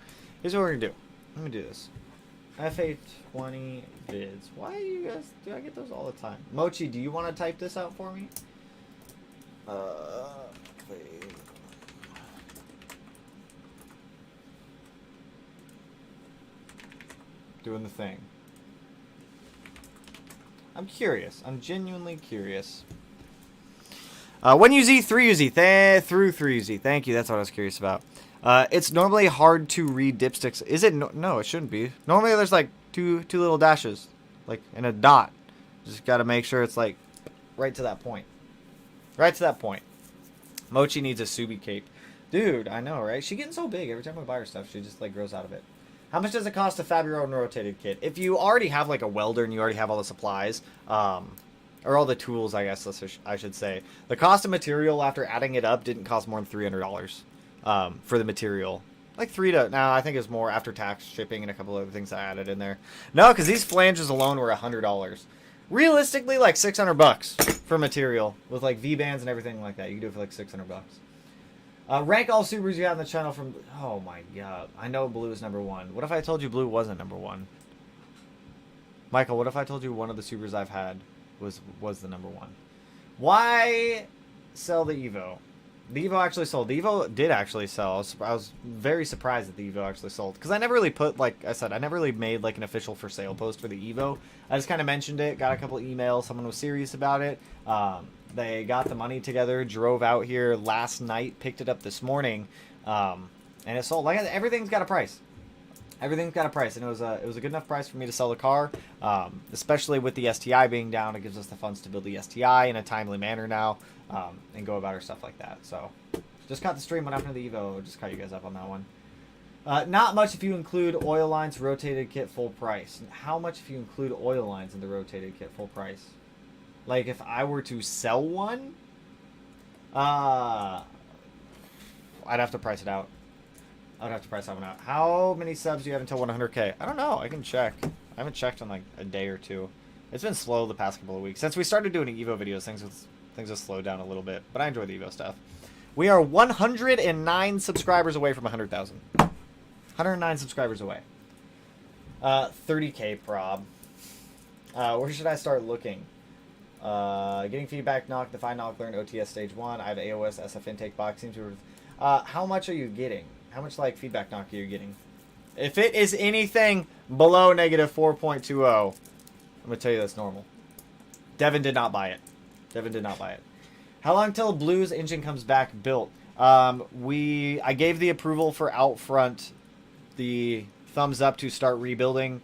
Here's what we're going to do. Let me do this. FA20 vids. Why do you guys... Do I get those all the time? Mochi, do you want to type this out for me? Doing the thing. I'm curious. I'm genuinely curious. 1UZ, 3UZ, through 3UZ. Thank you. That's what I was curious about. It's normally hard to read dipsticks. Is it? No, it shouldn't be. Normally there's like two little dashes, like in a dot. Just got to make sure it's like right to that point. Right to that point. Mochi needs a Subi cape. Dude, I know, right? She's getting so big. Every time I buy her stuff, she just like grows out of it. How much does it cost to fab your own rotated kit? If you already have like a welder and you already have all the supplies, or all the tools, I guess I should say, the cost of material after adding it up didn't cost more than $300 for the material. Like I think it was more after tax, shipping, and a couple other things I added in there. No, because these flanges alone were $100. Realistically, like $600 for material with like V-bands and everything like that. You can do it for like $600. Rank all Subarus you have on the channel from... Oh my god. I know blue is number one. What if I told you blue wasn't number one? Michael, what if I told you one of the Subarus I've had was the number one? Why sell the Evo? The Evo actually sold. The Evo did actually sell. I was very surprised that the Evo actually sold. Because I never really put, like I said, I never really made like an official for sale post for the Evo. I just kind of mentioned it, got a couple emails, someone was serious about it. They got the money together, drove out here last night, picked it up this morning, and it sold. Like, everything's got a price. Everything's got a price, and it was a good enough price for me to sell the car, especially with the STI being down. It gives us the funds to build the STI in a timely manner now, and go about our stuff like that. So, just caught the stream, went after the Evo, just caught you guys up on that one. Not much if you include oil lines, rotated kit, full price. How much if you include oil lines in the rotated kit, full price? Like, if I were to sell one, I'd have to price it out. I would have to price that one out. How many subs do you have until 100K? I don't know. I can check. I haven't checked in like a day or two. It's been slow the past couple of weeks. Since we started doing Evo videos, things have slowed down a little bit. But I enjoy the Evo stuff. We are 109 subscribers away from 100,000. 109 subscribers away. 30K prob. Where should I start looking? Getting feedback knock, define knock, learn OTS stage 1. I have AOS SF intake box. Seems to. How much are you getting? How much like feedback knock are you getting? If it is anything below negative 4.20, I'm gonna tell you that's normal. Devin did not buy it. Devin did not buy it. How long till Blue's engine comes back built? I gave the approval for out front, the thumbs up to start rebuilding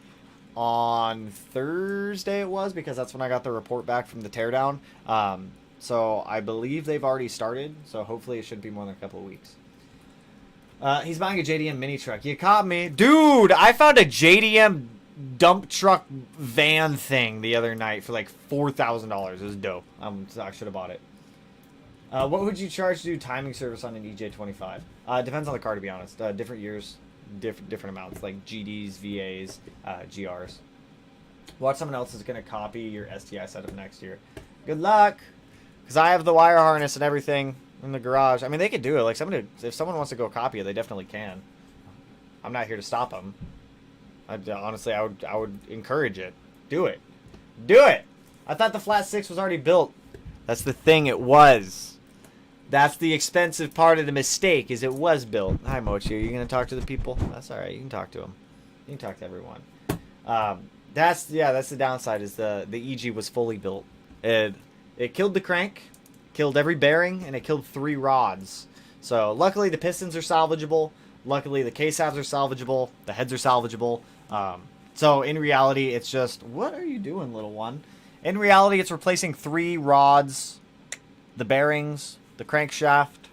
on Thursday it was, because that's when I got the report back from the teardown. So I believe they've already started, so hopefully it shouldn't be more than a couple of weeks. He's buying a JDM mini truck. You caught me. Dude, I found a JDM dump truck van thing the other night for like $4,000. It was dope. I should have bought it. What would you charge to do timing service on an EJ25? Depends on the car, to be honest. Different years, different amounts, like GDs, VAs, GRs. Watch someone else is going to copy your STI setup next year. Good luck! Because I have the wire harness and everything in the garage. I mean, they could do it. Like, if someone wants to go copy it, they definitely can. I'm not here to stop them. Honestly, I would encourage it. Do it. Do it! I thought the flat 6 was already built. That's the thing, it was. That's the expensive part of the mistake, is it was built. Hi, Mochi. Are you going to talk to the people? That's alright. You can talk to them. You can talk to everyone. That's the downside, is the EG was fully built. It killed the crank, killed every bearing, and it killed 3 rods. So, luckily, the pistons are salvageable. Luckily, the case-halves are salvageable. The heads are salvageable. So, in reality, it's just... What are you doing, little one? In reality, it's replacing 3 rods, the bearings, the crankshaft,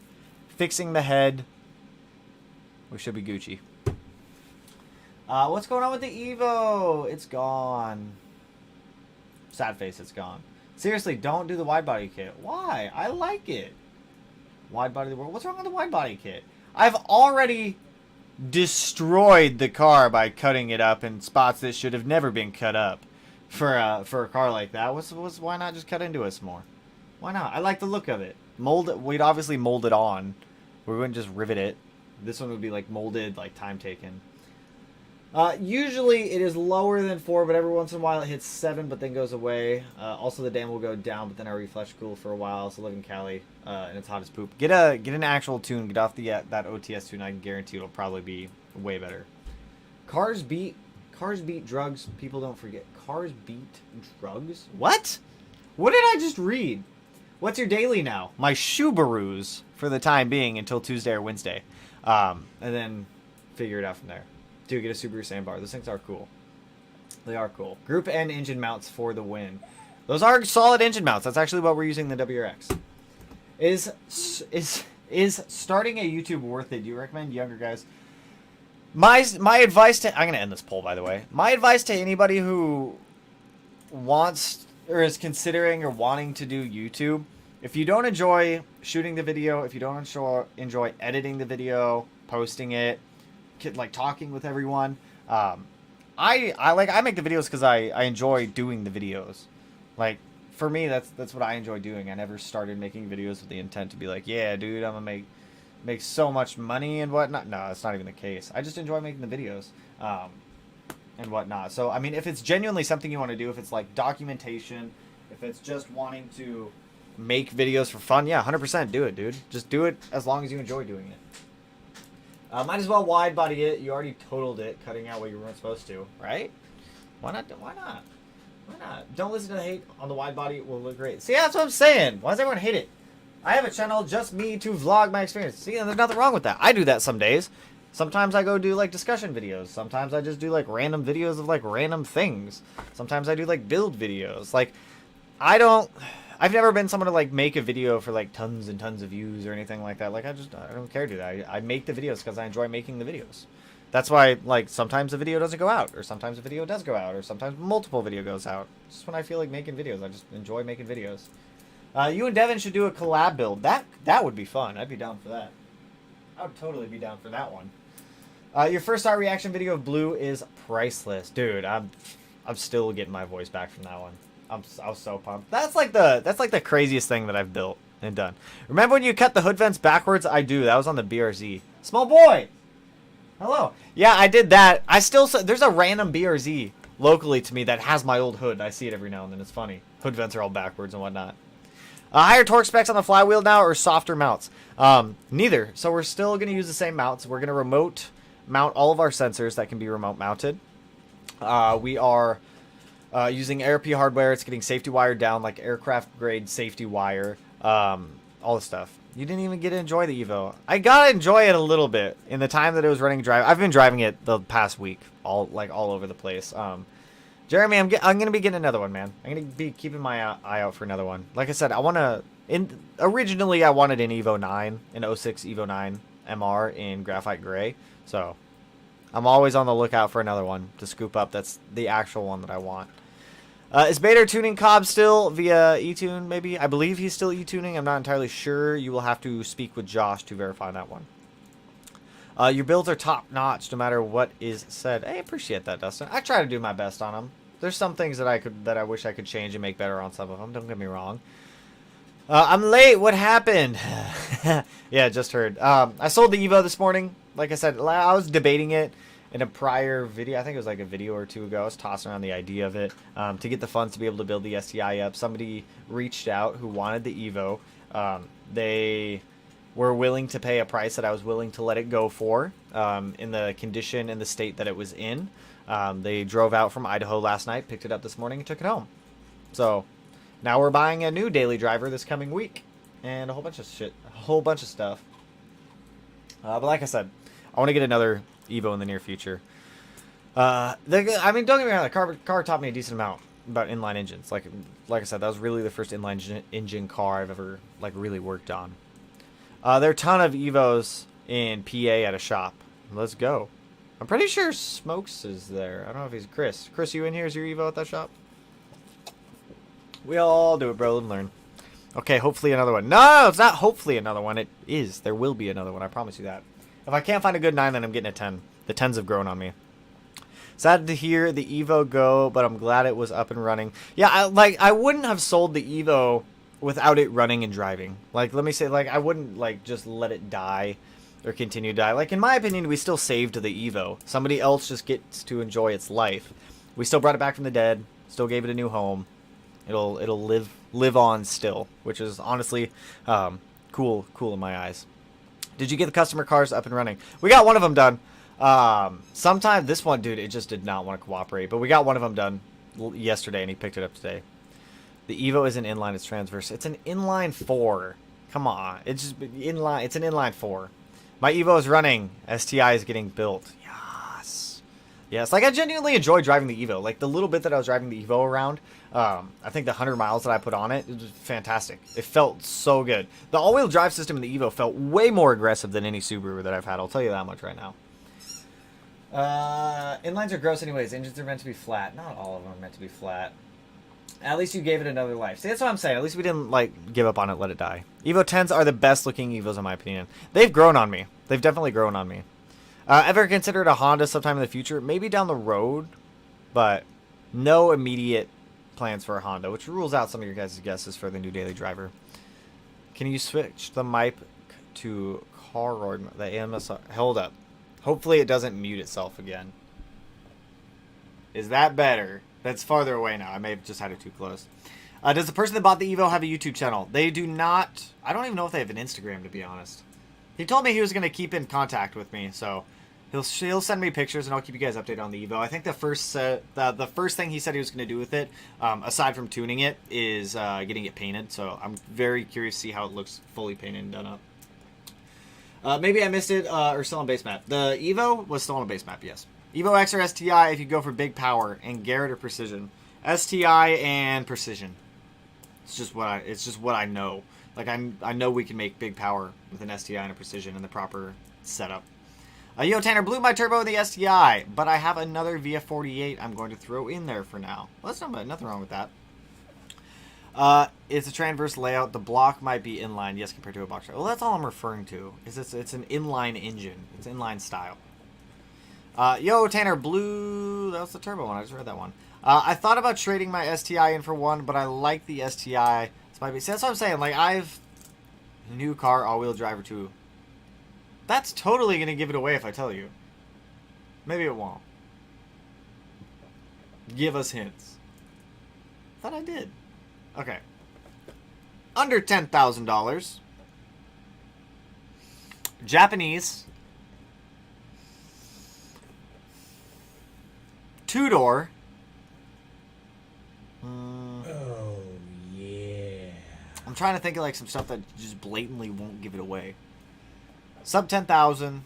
fixing the head. We should be Gucci. What's going on with the Evo? It's gone. Sad face, it's gone. Seriously, don't do the wide body kit. Why? I like it. Wide body of the world. What's wrong with the wide body kit? I've already destroyed the car by cutting it up in spots that should have never been cut up for a car like that. Why not just cut into us more? Why not? I like the look of it. Mold it. We'd obviously mold it on. We wouldn't just rivet it. This one would be like molded, like time taken. Usually it is lower than 4, but every once in a while it hits 7, but then goes away. Also, the dam will go down, but then I refresh cool for a while. So live in Cali, and it's hot as poop. Get an actual tune. Get off that OTS tune. I can guarantee it'll probably be way better. Cars beat drugs. People don't forget. Cars beat drugs. What? What did I just read? What's your daily now? My Subarus for the time being until Tuesday or Wednesday, and then figure it out from there. Dude, get a Subaru sandbar. Those things are cool. They are cool. Group N engine mounts for the win. Those are solid engine mounts. That's actually what we're using the WRX. Is starting a YouTube worth it? Do you recommend younger guys? My advice to... I'm going to end this poll, by the way. My advice to anybody who wants or is considering or wanting to do YouTube, if you don't enjoy shooting the video, if you don't enjoy editing the video, posting it, like talking with everyone, I make the videos because I enjoy doing the videos. Like, for me, that's what I enjoy doing. I never started making videos with the intent to be like, yeah, dude, I'm gonna make so much money and whatnot. No, that's not even the case. I just enjoy making the videos and whatnot. So, I mean, if it's genuinely something you want to do, if it's like documentation, if it's just wanting to make videos for fun, yeah, 100% do it, dude. Just do it as long as you enjoy doing it. Might as well wide body it. You already totaled it, cutting out what you weren't supposed to, right? Why not? Why not? Why not? Don't listen to the hate on the wide body. It will look great. See, that's what I'm saying. Why does everyone hate it? I have a channel, just me, to vlog my experience. See, and there's nothing wrong with that. I do that some days. Sometimes I go do, like, discussion videos. Sometimes I just do, like, random videos of, like, random things. Sometimes I do, like, build videos. Like, I've never been someone to, like, make a video for, like, tons and tons of views or anything like that. Like, I don't care to do that. I make the videos because I enjoy making the videos. That's why, like, sometimes the video doesn't go out, or sometimes the video does go out, or sometimes multiple video goes out. Just when I feel like making videos. I just enjoy making videos. You and Devin should do a collab build. That would be fun. I'd be down for that. I would totally be down for that one. Your first art reaction video of Blue is priceless. Dude, I'm still getting my voice back from that one. I was so pumped. That's like the craziest thing that I've built and done. Remember when you cut the hood vents backwards? I do. That was on the BRZ. Small boy. Hello. Yeah, I did that. There's a random BRZ locally to me that has my old hood. I see it every now and then. It's funny. Hood vents are all backwards and whatnot. Higher torque specs on the flywheel now or softer mounts? Neither. So we're still going to use the same mounts. We're going to remote mount all of our sensors that can be remote mounted. We are using R.I.P hardware. It's getting safety wired down, like aircraft grade safety wire. All this stuff. You didn't even get to enjoy the Evo. I got to enjoy it a little bit in the time that it was running drive. I've been driving it the past week, all over the place. Jeremy, I'm gonna be getting another one, man. I'm gonna be keeping my eye out for another one. Like I said, I wanna. Originally, I wanted an Evo 9, an 06 Evo 9 MR in graphite gray. So I'm always on the lookout for another one to scoop up. That's the actual one that I want. Is Bader tuning Cobb still via eTune? Maybe I believe he's still eTuning. I'm not entirely sure. You will have to speak with Josh to verify that one. Your builds are top notch, no matter what is said. I appreciate that, Dustin. I try to do my best on them. There's some things that I wish I could change and make better on some of them. Don't get me wrong. I'm late. What happened? Yeah, just heard. I sold the Evo this morning. Like I said, I was debating it in a prior video. I think it was like a video or two ago. I was tossing around the idea of it to get the funds to be able to build the STI up. Somebody reached out who wanted the Evo. They were willing to pay a price that I was willing to let it go for in the condition and the state that it was in. They drove out from Idaho last night, picked it up this morning, and took it home. So now we're buying a new daily driver this coming week and a whole bunch of shit, a whole bunch of stuff. But like I said, I want to get another Evo in the near future. I mean, don't get me wrong, the car taught me a decent amount about inline engines. Like I said, that was really the first inline engine car I've ever like really worked on. There are a ton of Evos in PA at a shop. Let's go. I'm pretty sure Smokes is there. I don't know if he's Chris. Chris, you in here? Is your Evo at that shop? We all do it, bro. Let learn. Okay, hopefully another one. No, it's not hopefully another one. It is. There will be another one. I promise you that. If I can't find a good 9, then I'm getting a 10. The 10s have grown on me. Sad to hear the Evo go, but I'm glad it was up and running. Yeah, I wouldn't have sold the Evo without it running and driving. Like, let me say, like, I wouldn't, like, just let it die or continue to die. Like, in my opinion, we still saved the Evo. Somebody else just gets to enjoy its life. We still brought it back from the dead, still gave it a new home. It'll live on still, which is honestly cool in my eyes. Did you get the customer cars up and running? We got one of them done. Sometime this one, dude, it just did not want to cooperate, but we got one of them done yesterday, and he picked it up today. The Evo isn't inline; it's transverse. It's an inline 4. Come on, it's just inline. It's an inline 4. My Evo is running. STI is getting built. Yes. Like, I genuinely enjoy driving the Evo. Like, the little bit that I was driving the Evo around, I think the 100 miles that I put on it, it was fantastic. It felt so good. The all-wheel drive system in the Evo felt way more aggressive than any Subaru that I've had. I'll tell you that much right now. Inlines are gross anyways. Engines are meant to be flat. Not all of them are meant to be flat. At least you gave it another life. See, that's what I'm saying. At least we didn't, like, give up on it, let it die. Evo 10s are the best-looking Evos, in my opinion. They've grown on me. They've definitely grown on me. Ever considered a Honda sometime in the future? Maybe down the road, but no immediate plans for a Honda, which rules out some of your guys' guesses for the new daily driver. Can you switch the mic to car or the AMS? Hold up. Hopefully it doesn't mute itself again. Is that better? That's farther away now. I may have just had it too close. Does the person that bought the Evo have a YouTube channel? They do not. I don't even know if they have an Instagram, to be honest. He told me he was going to keep in contact with me, so he'll send me pictures and I'll keep you guys updated on the Evo. I think the first thing he said he was going to do with it, aside from tuning it, is getting it painted. So I'm very curious to see how it looks fully painted and done up. Maybe I missed it, or still on base map. The Evo was still on a base map, yes. Evo X or STI if you go for big power, and Garrett or precision. STI and precision. It's just what I know. Like, I know we can make big power with an STI and a precision and the proper setup. Yo, Tanner, blew my turbo in the STI, but I have another VF48 I'm going to throw in there for now. Well, that's nothing wrong with that. It's a transverse layout. The block might be inline, yes, compared to a box. Well, that's all I'm referring to. It's an inline engine. It's inline style. Yo, Tanner, blue. That was the turbo one. I just read that one. I thought about trading my STI in for one, but I like the STI. See, that's what I'm saying. Like, I've new car, all-wheel driver too. That's totally gonna give it away if I tell you. Maybe it won't. Give us hints. Thought I did. Okay. Under $10,000. Japanese. 2-door. Oh, yeah. I'm trying to think of like some stuff that just blatantly won't give it away. Sub 10,000,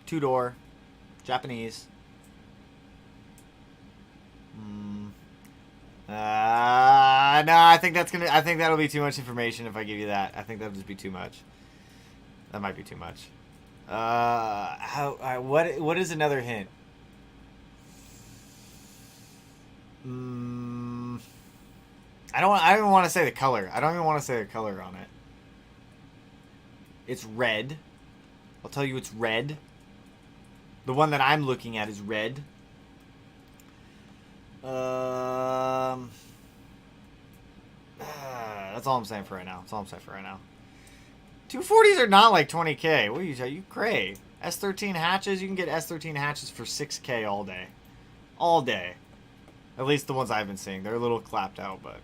2-door, Japanese. No, I think that'll be too much information if I give you that. I think that'll just be too much. That might be too much. What is another hint? I don't even want to say the color. I don't even want to say the color on it. It's red. I'll tell you it's red. The one that I'm looking at is red. That's all I'm saying for right now. 240s are not like 20K. What are you cray? S13 hatches, you can get S13 hatches for 6K all day. All day. At least the ones I've been seeing. They're a little clapped out, but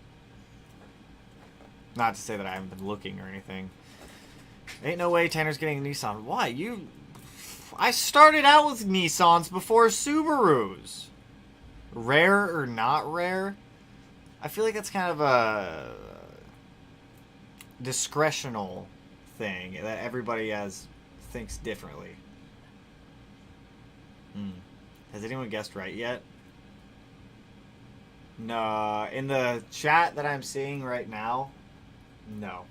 not to say that I haven't been looking or anything. Ain't no way Tanner's getting a Nissan. Why? I started out with Nissans before Subarus. Rare or not rare? I feel like that's kind of a discretional thing that everybody thinks differently. Has anyone guessed right yet? No. In the chat that I'm seeing right now, no.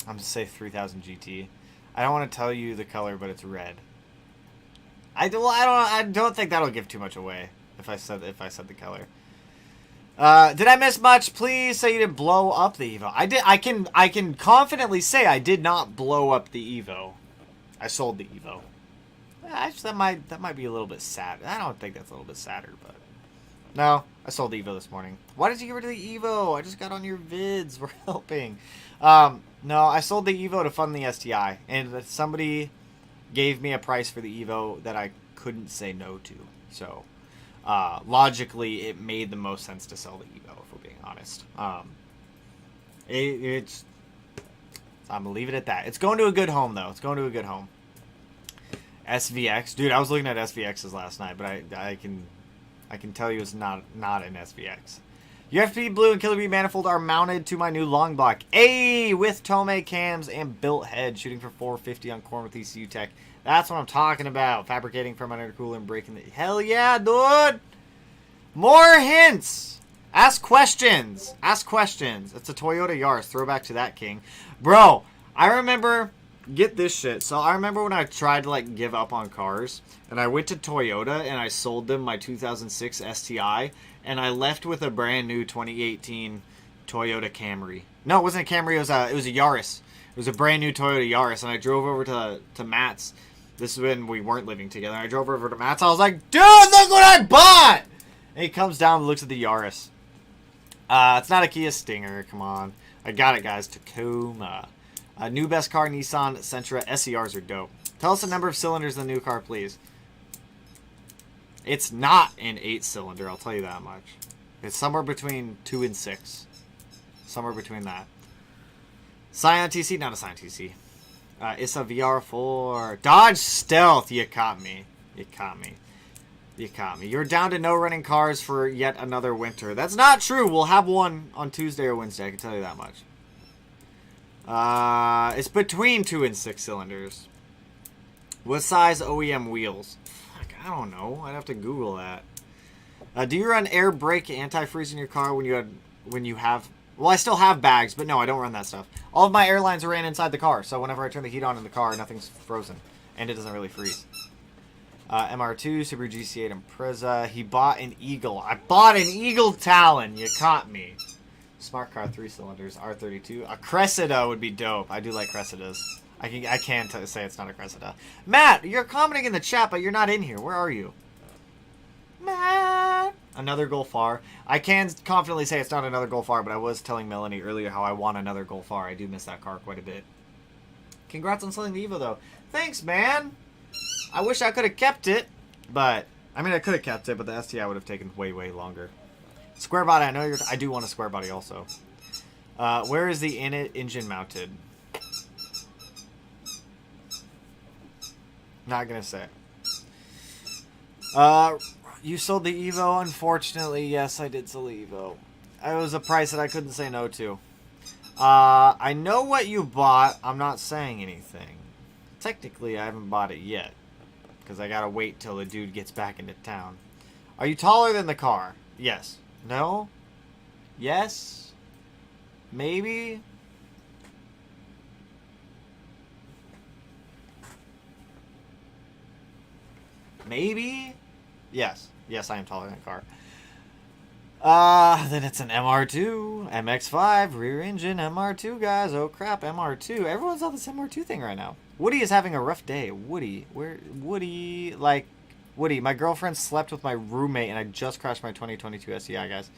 I'm gonna say 3000 GT. I don't want to tell you the color, but it's red. I don't think that'll give too much away if I said the color. Did I miss much? Please say you didn't blow up the Evo. I did. I can confidently say I did not blow up the Evo. I sold the Evo. Actually, that might be a little bit sad. I don't think that's a little bit sadder, but no, I sold the Evo this morning. Why did you get rid of the Evo? I just got on your vids. We're helping. No, I sold the Evo to fund the STI, and somebody gave me a price for the Evo that I couldn't say no to. So, logically, it made the most sense to sell the Evo, if we're being honest. I'm gonna leave it at that. It's going to a good home, though. It's going to a good home. SVX, dude. I was looking at SVXs last night, but I can tell you it's not an SVX. UFP Blue and Killer Bee Manifold are mounted to my new long block. With Tomei cams and built head, shooting for 450 on corn with ECU tech. That's what I'm talking about. Fabricating from an intercooler and breaking the... Hell yeah, dude! More hints! Ask questions. Ask questions. It's a Toyota Yaris. Throwback to that king. Bro, I remember... Get this shit. So I remember when I tried to like give up on cars, and I went to Toyota and I sold them my 2006 STI, and I left with a brand new 2018 Toyota Camry. No, it wasn't a Camry. It was a Yaris. It was a brand new Toyota Yaris, and I drove over to Matt's. This is when we weren't living together. I drove over to Matt's. I was like, dude, look what I bought! And he comes down and looks at the Yaris. It's not a Kia Stinger. Come on. I got it, guys. Tacoma. New best car, Nissan Sentra. SERs are dope. Tell us the number of cylinders in the new car, please. It's not an 8-cylinder, I'll tell you that much. It's somewhere between 2 and 6. Somewhere between that. Scion TC, not a Scion TC. It's a VR4. Dodge Stealth, you caught me. You caught me. You caught me. You're down to no running cars for yet another winter. That's not true. We'll have one on Tuesday or Wednesday, I can tell you that much. It's between 2 and 6 cylinders. What size OEM wheels? Fuck, I don't know. I'd have to Google that. Do you run air brake antifreeze in your car when you have? Well, I still have bags, but no, I don't run that stuff. All of my airlines ran inside the car, so whenever I turn the heat on in the car, nothing's frozen, and it doesn't really freeze. MR2, Subaru GC8 Impreza. He bought an Eagle. I bought an Eagle Talon. You caught me. Smart car, 3 cylinders, R32. A Cressida would be dope. I do like Cressidas. I can't say it's not a Cressida. Matt, you're commenting in the chat, but you're not in here. Where are you? Matt! Another Golf R. I can confidently say it's not another Golf R, but I was telling Melanie earlier how I want another Golf R. I do miss that car quite a bit. Congrats on selling the Evo, though. Thanks, man! I wish I could have kept it, but... I mean, I could have kept it, but the STI would have taken way, way longer. Square body, I do want a square body also. Where is the engine mounted? Not gonna say. You sold the Evo? Unfortunately, yes, I did sell the Evo. It was a price that I couldn't say no to. I know what you bought. I'm not saying anything. Technically, I haven't bought it yet. Because I gotta wait till the dude gets back into town. Are you taller than the car? Yes. No? Yes? Maybe? Maybe? Yes. Yes, I am taller than the car. Then it's an MR2, MX5, rear engine, MR2, guys. Oh crap, MR2. Everyone's on this MR2 thing right now. Woody is having a rough day. Woody, Woody, my girlfriend slept with my roommate and I just crashed my 2022 STI, guys.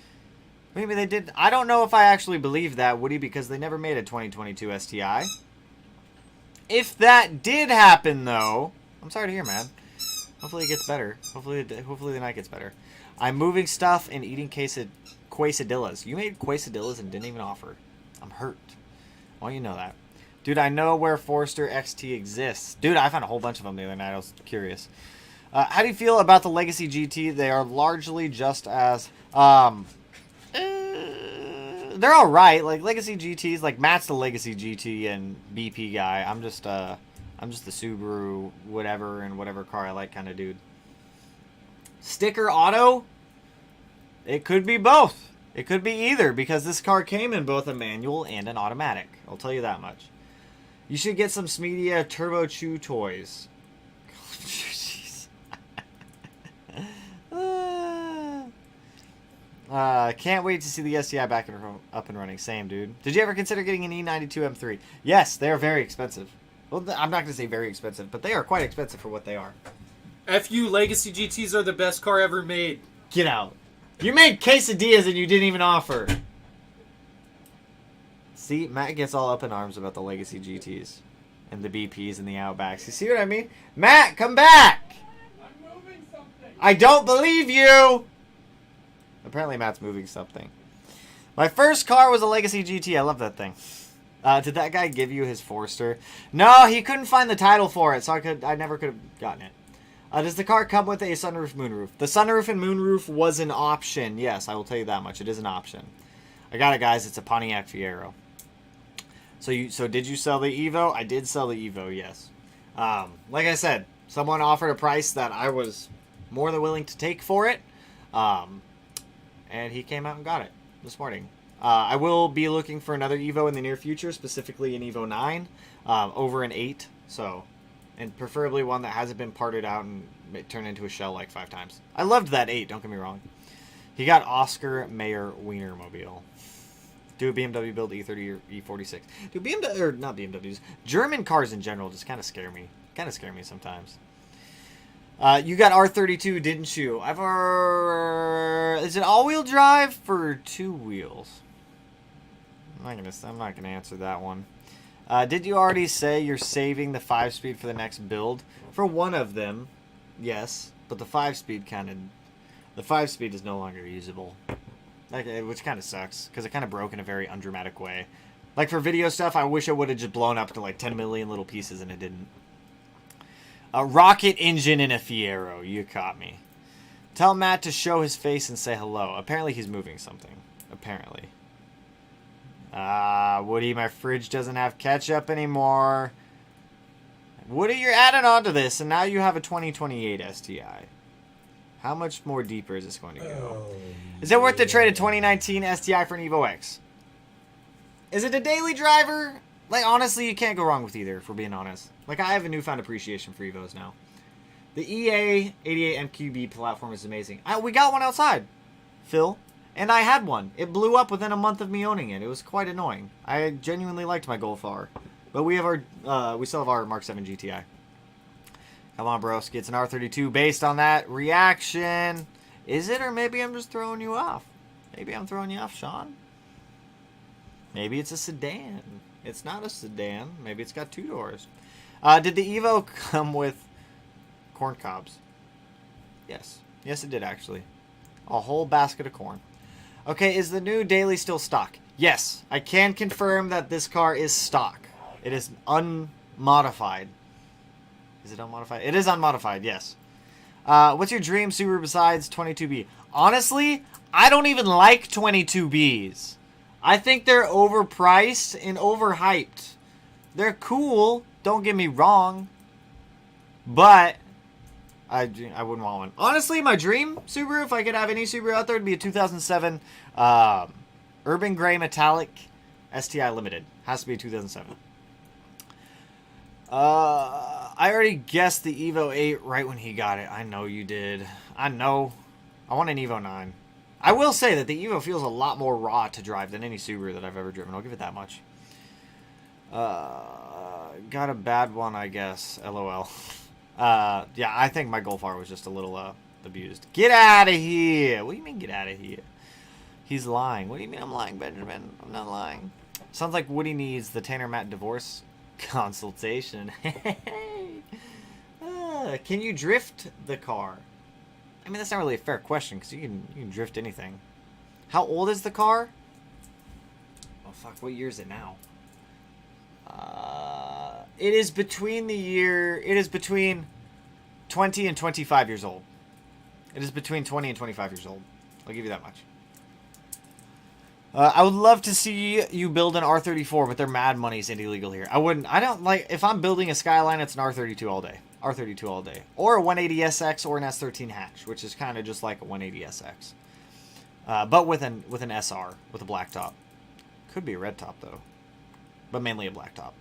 Maybe they did. I don't know if I actually believe that, Woody, because they never made a 2022 STI. If that did happen, though, I'm sorry to hear, man. Hopefully it gets better. Hopefully the night gets better. I'm moving stuff and eating quesadillas. You made quesadillas and didn't even offer. I'm hurt. I want you to know that. Dude, I know where Forester XT exists. Dude, I found a whole bunch of them the other night. I was curious. How do you feel about the Legacy GT? They are largely just as... they're all right. Like Legacy GTs, like Matt's the Legacy GT and BP guy. I'm just the Subaru whatever and whatever car I like kind of dude. Sticker auto? It could be both. It could be either because this car came in both a manual and an automatic. I'll tell you that much. You should get some Smedia Turbo Chew toys. Jeez. Can't wait to see the STI back up and running. Same, dude. Did you ever consider getting an E92 M3? Yes, they are very expensive. Well, I'm not going to say very expensive, but they are quite expensive for what they are. FU Legacy GTs are the best car ever made. Get out. You made quesadillas and you didn't even offer. See, Matt gets all up in arms about the Legacy GTs and the BPs and the Outbacks. You see what I mean? Matt, come back! I'm moving something. I don't believe you! Apparently Matt's moving something. My first car was a Legacy GT. I love that thing. Did that guy give you his Forester? No, he couldn't find the title for it, so I never could have gotten it. Does the car come with a sunroof, moonroof? The sunroof and moonroof was an option. Yes, I will tell you that much. It is an option. I got it, guys. It's a Pontiac Fiero. So did you sell the Evo? I did sell the Evo, yes. Like I said, someone offered a price that I was more than willing to take for it. And he came out and got it this morning. I will be looking for another Evo in the near future, specifically an Evo 9 over an 8. And preferably one that hasn't been parted out and turned into a shell like 5 times. I loved that 8, don't get me wrong. He got Oscar Mayer Wienermobile. Do a BMW build E30 or E46. Do BMW, or not BMWs, German cars in general just kind of scare me. Kind of scare me sometimes. You got R32, didn't you? Is it all-wheel drive for 2 wheels? I'm not gonna answer that one. Did you already say you're saving the 5-speed for the next build? For one of them, yes, but the 5-speed the 5-speed is no longer usable, which kind of sucks because it kind of broke in a very undramatic way. Like for video stuff, I wish it would have just blown up to like 10 million little pieces, and it didn't. A rocket engine in a Fiero. You caught me. Tell Matt to show his face and say hello. Apparently he's moving something. Apparently. Woody, my fridge doesn't have ketchup anymore. Woody, you're adding on to this, and now you have a 2028 STI. How much more deeper is this going to go? Is it worth to trade a 2019 STI for an Evo X? Is it a daily driver? Like, honestly, you can't go wrong with either, if we're being honest. Like, I have a newfound appreciation for Evos now. The EA88 MQB platform is amazing. We got one outside, Phil. And I had one. It blew up within a month of me owning it. It was quite annoying. I genuinely liked my Golf R. But we have we still have our Mark 7 GTI. Come on, broski. It's an R32 based on that reaction. Is it, or maybe I'm just throwing you off? Maybe I'm throwing you off, Sean. Maybe it's a sedan. It's not a sedan. Maybe it's got 2 doors. Did the Evo come with corn cobs? Yes. Yes, it did, actually. A whole basket of corn. Okay, is the new daily still stock? Yes, I can confirm that this car is stock. It is unmodified. Is it unmodified? It is unmodified, yes. What's your dream Subaru besides 22B? Honestly, I don't even like 22Bs. I think they're overpriced and overhyped. They're cool, don't get me wrong. But I wouldn't want one. Honestly, my dream Subaru, if I could have any Subaru out there, would be a 2007 Urban Gray Metallic STI Limited. Has to be a 2007. I already guessed the Evo 8 right when he got it. I know you did. I know. I want an Evo 9. I will say that the Evo feels a lot more raw to drive than any Subaru that I've ever driven. I'll give it that much. Got a bad one, I guess. LOL. Yeah, I think my Golf R was just a little abused. Get out of here! What do you mean, get out of here? He's lying. What do you mean I'm lying, Benjamin? I'm not lying. Sounds like Woody needs the Tanner Matt divorce consultation. Can you drift the car? I mean, that's not really a fair question, because you can drift anything. How old is the car? Oh, fuck. What year is it now? It is between 20 and 25 years old. It is between 20 and 25 years old. I'll give you that much. I would love to see you build an R34, but their mad money is illegal here. I don't like, if I'm building a Skyline, it's an R32 all day. R32 all day. Or a 180SX or an S13 hatch, which is kind of just like a 180SX. But with an SR, with a black top. Could be a red top, though. But mainly a black top.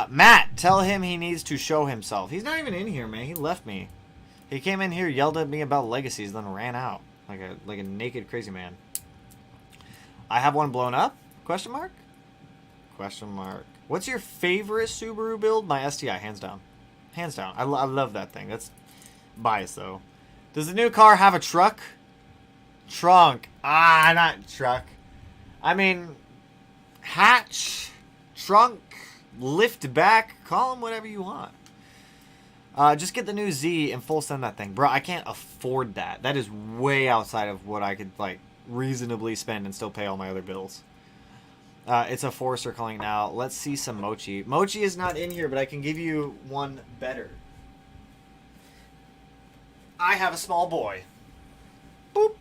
Matt, tell him he needs to show himself. He's not even in here, man. He left me. He came in here, yelled at me about legacies, then ran out. Like a naked crazy man. I have one blown up? Question mark? Question mark. What's your favorite Subaru build? My STI, hands down. Hands down. I love that thing. That's biased, though. Does the new car have a truck? Trunk. Ah, not truck. I mean, hatch, trunk, lift back. Call them whatever you want. Just get the new Z and full send that thing. Bro, I can't afford that. That is way outside of what I could, like, reasonably spend and still pay all my other bills. It's a Forester calling now. Let's see some Mochi. Mochi is not in here, but I can give you one better. I have a small boy. Boop.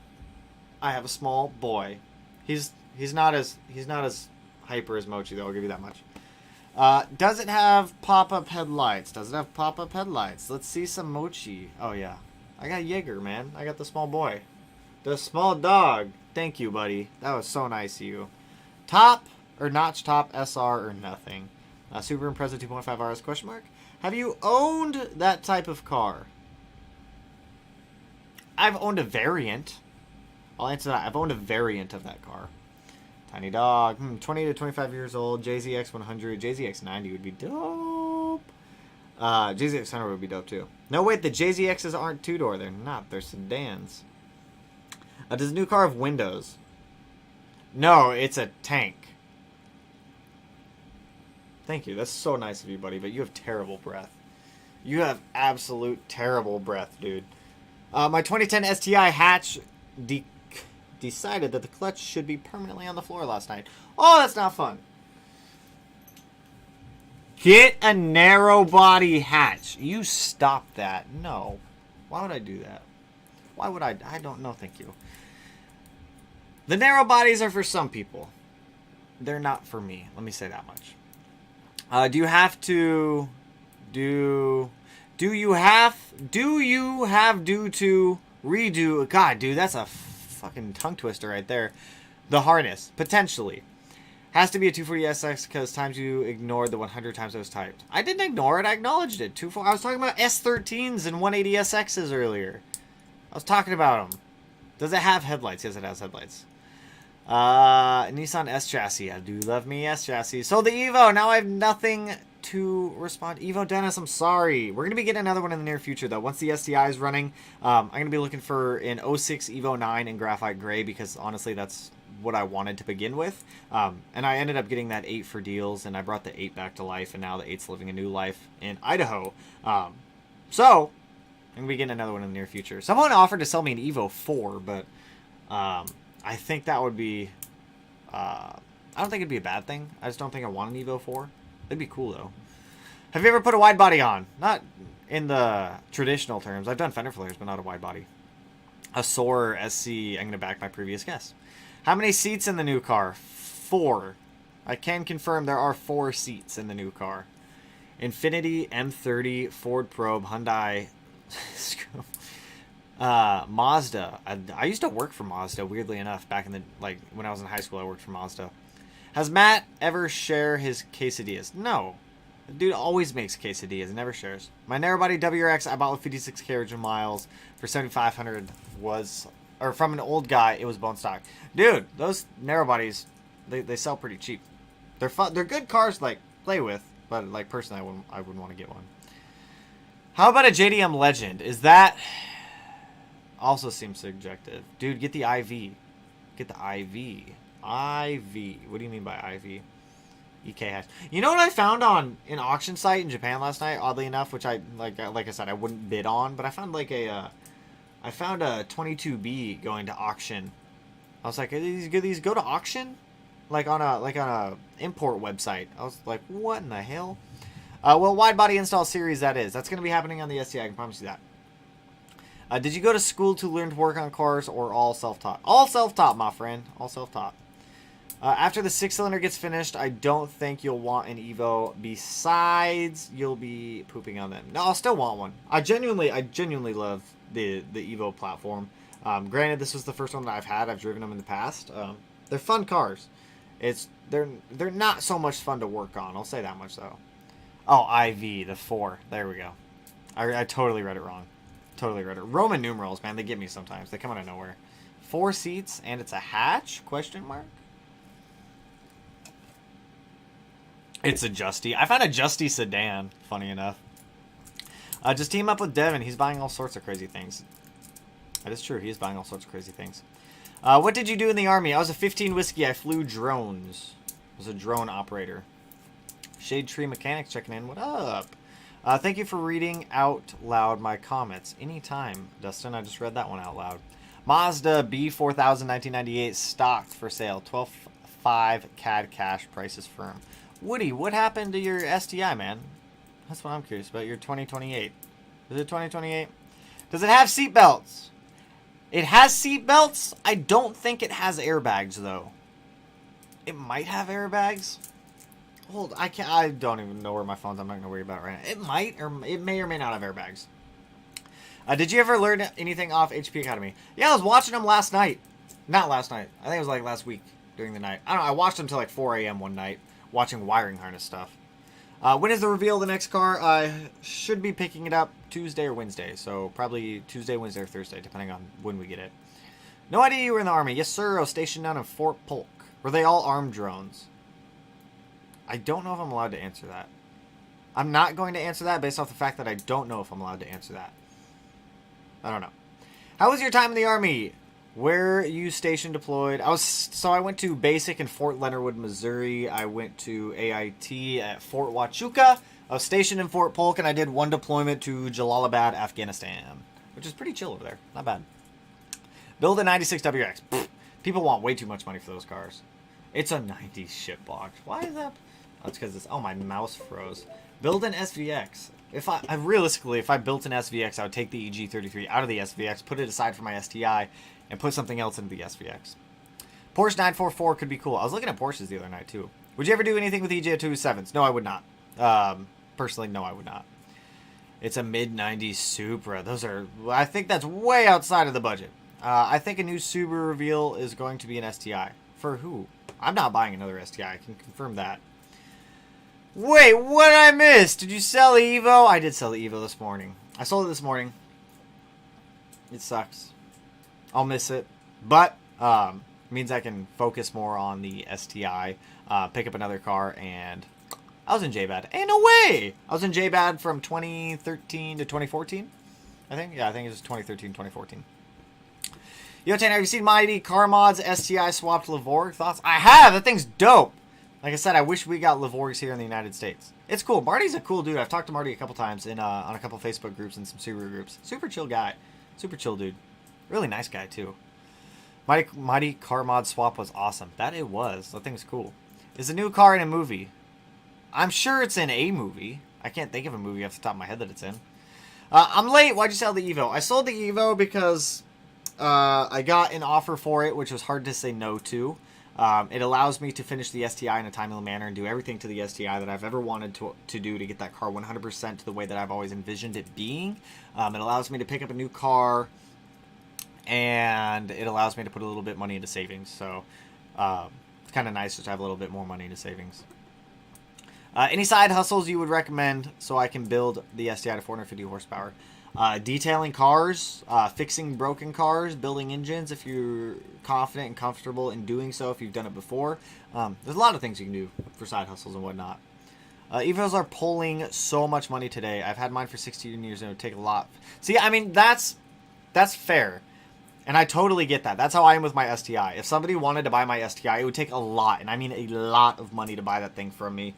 I have a small boy. He's not as hyper as Mochi, though. I'll give you that much. Does it have pop-up headlights? Does it have pop-up headlights? Let's see some Mochi. Oh yeah, I got Jaeger, man. I got the small boy. The small dog. Thank you, buddy. That was so nice of you. Top or notch top, SR or nothing. Subaru Impreza 2.5 RS question mark. Have you owned that type of car? I've owned a variant. I'll answer that. I've owned a variant of that car. Tiny dog. 20 to 25 years old. JZX 100. JZX 90 would be dope. JZX 100 would be dope too. No, wait. The JZXs aren't two-door. They're not. They're sedans. Does the new car have windows? No, it's a tank. Thank you. That's so nice of you, buddy, but you have terrible breath. You have absolute terrible breath, dude. My 2010 STI hatch decided that the clutch should be permanently on the floor last night. Oh, that's not fun. Get a narrow body hatch. You stop that. No. Why would I do that? Why would I? I don't know. Thank you. The narrow bodies are for some people. They're not for me. Let me say that much. Do you have to redo? God, dude, that's a fucking tongue twister right there. The harness, potentially. Has to be a 240SX because times you ignored the 100 times I was typed. I didn't ignore it. I acknowledged it. I was talking about S13s and 180SXs earlier. I was talking about them. Does it have headlights? Yes, it has headlights. Nissan S chassis. I do love me S chassis. So the Evo. Now I have nothing to respond. Evo Dennis, I'm sorry. We're gonna be getting another one in the near future though. Once the STI is running, I'm gonna be looking for an 06 Evo 9 in graphite gray because honestly, that's what I wanted to begin with. And I ended up getting that 8 for deals, and I brought the 8 back to life, and now the 8's living a new life in Idaho. So I'm gonna be getting another one in the near future. Someone offered to sell me an Evo 4, but I think that would be. I don't think it'd be a bad thing. I just don't think I want an Evo 4. It'd be cool though. Have you ever put a wide body on? Not in the traditional terms. I've done fender flares, but not a wide body. A Soarer SC. I'm gonna back my previous guess. How many seats in the new car? 4. I can confirm there are 4 seats in the new car. Infiniti, M30, Ford Probe, Hyundai, Mazda. I used to work for Mazda, weirdly enough, back in the, like, when I was in high school, I worked for Mazda. Has Matt ever share his quesadillas? No. The dude always makes quesadillas, never shares. My narrow body WRX I bought with 56 carriage and miles for 7,500 was, or from an old guy, it was bone stock. Dude, those narrow bodies, they sell pretty cheap. They're fun. They're good cars to, like, play with, but, like, personally, I wouldn't want to get one. How about a JDM Legend? Is that also seems subjective? Dude, get the IV. Get the IV. IV. What do you mean by IV? EK hash. You know what I found on an auction site in Japan last night? Oddly enough, which I like I said, I wouldn't bid on, but I found like a 22B going to auction. I was like, these go to auction? Like on a import website. I was like, what in the hell? Well, wide body install series that is. That's going to be happening on the STI. I can promise you that. Did you go to school to learn to work on cars or all self-taught? All self-taught, my friend. All self-taught. After the 6-cylinder gets finished, I don't think you'll want an Evo. Besides, you'll be pooping on them. No, I'll still want one. I genuinely love the Evo platform. Granted, this was the first one that I've had. I've driven them in the past. They're fun cars. They're not so much fun to work on. I'll say that much though. Oh, IV, the 4. There we go. I totally read it wrong. Totally read it. Roman numerals, man, they get me sometimes. They come out of nowhere. 4 seats and it's a hatch? Question mark. It's a Justy. I found a Justy sedan, funny enough. Just team up with Devin. He's buying all sorts of crazy things. That is true. He is buying all sorts of crazy things. What did you do in the Army? I was a 15 whiskey. I flew drones. I was a drone operator. Shade Tree Mechanics checking in. What up? Thank you for reading out loud my comments. Anytime, Dustin. I just read that one out loud. Mazda B4000 1998 stocked for sale. 12.5 CAD cash. Prices firm. Woody, what happened to your STI, man? That's what I'm curious about. Your 2028. Is it 2028? Does it have seat belts? It has seat belts. I don't think it has airbags, though. It might have airbags. Hold, I don't even know where my phone's. I'm not gonna worry about it right now. It might, or it may or may not have airbags. Did you ever learn anything off HP Academy? Yeah, I was watching them last night. Not last night. I think it was like last week during the night. I don't know. I watched them till like 4 a.m. one night, watching wiring harness stuff. When is the reveal of the next car? I should be picking it up Tuesday or Wednesday. So probably Tuesday, Wednesday, or Thursday, depending on when we get it. No idea you were in the Army. Yes, sir. I was stationed down in Fort Polk. Were they all armed drones? I don't know if I'm allowed to answer that. I'm not going to answer that based off the fact that I don't know if I'm allowed to answer that. I don't know. How was your time in the Army? Where you stationed, deployed? I went to basic in Fort Leonard Wood, Missouri. I went to AIT at Fort Huachuca. I was stationed in Fort Polk, and I did one deployment to Jalalabad, Afghanistan, which is pretty chill over there. Not bad. Build a 96 WX. Pfft, people want way too much money for those cars. It's a 90s shitbox. Why is that? Oh, it's because my mouse froze. Build an SVX. If I realistically, if I built an SVX, I would take the EG33 out of the SVX, put it aside for my STI, and put something else into the SVX. Porsche 944 could be cool. I was looking at Porsches the other night, too. Would you ever do anything with EJ27s? No, I would not. Personally, no, I would not. It's a mid-90s Supra. I think that's way outside of the budget. I think a new Subaru reveal is going to be an STI. For who? I'm not buying another STI. I can confirm that. Wait, what did I miss? Did you sell the Evo? I did sell the Evo this morning. I sold it this morning. It sucks. I'll miss it. But, means I can focus more on the STI, pick up another car, and I was in JBAD. Ain't no way! I was in JBAD from 2013 to 2014, I think. Yeah, I think it was 2013, 2014. Yo, Tanner, have you seen Mighty Car Mods STI swapped Levorg? Thoughts? I have! That thing's dope! Like I said, I wish we got Levorgs here in the United States. It's cool. Marty's a cool dude. I've talked to Marty a couple times on a couple Facebook groups and some Subaru groups. Super chill guy. Super chill dude. Really nice guy, too. Mighty Car Mod Swap was awesome. That it was. That thing's cool. Is a new car in a movie? I'm sure it's in a movie. I can't think of a movie off the top of my head that it's in. I'm late. Why'd you sell the Evo? I sold the Evo because I got an offer for it, which was hard to say no to. It allows me to finish the STI in a timely manner and do everything to the STI that I've ever wanted to do to get that car 100% to the way that I've always envisioned it being. It allows me to pick up a new car, and it allows me to put a little bit of money into savings. So it's kind of nice to have a little bit more money into savings. Any side hustles you would recommend so I can build the STI to 450 horsepower? Detailing cars, fixing broken cars, building engines if you're confident and comfortable in doing so if you've done it before. There's a lot of things you can do for side hustles and whatnot. Evos are pulling so much money today. I've had mine for 16 years and it would take a lot. See, I mean, that's fair. And I totally get that. That's how I am with my STI. If somebody wanted to buy my STI, it would take a lot, and I mean a lot of money to buy that thing from me.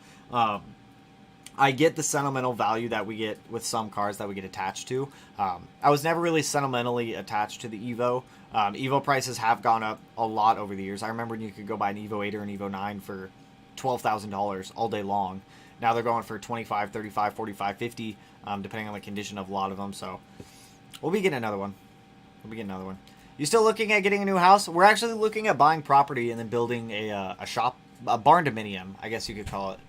I get the sentimental value that we get with some cars that we get attached to. I was never really sentimentally attached to the Evo. Evo prices have gone up a lot over the years. I remember when you could go buy an Evo 8 or an Evo 9 for $12,000 all day long. Now they're going for 25, 35, 45, 50, depending on the condition of a lot of them. So we'll be getting another one. You still looking at getting a new house? We're actually looking at buying property and then building a shop, a barn dominium, I guess you could call it.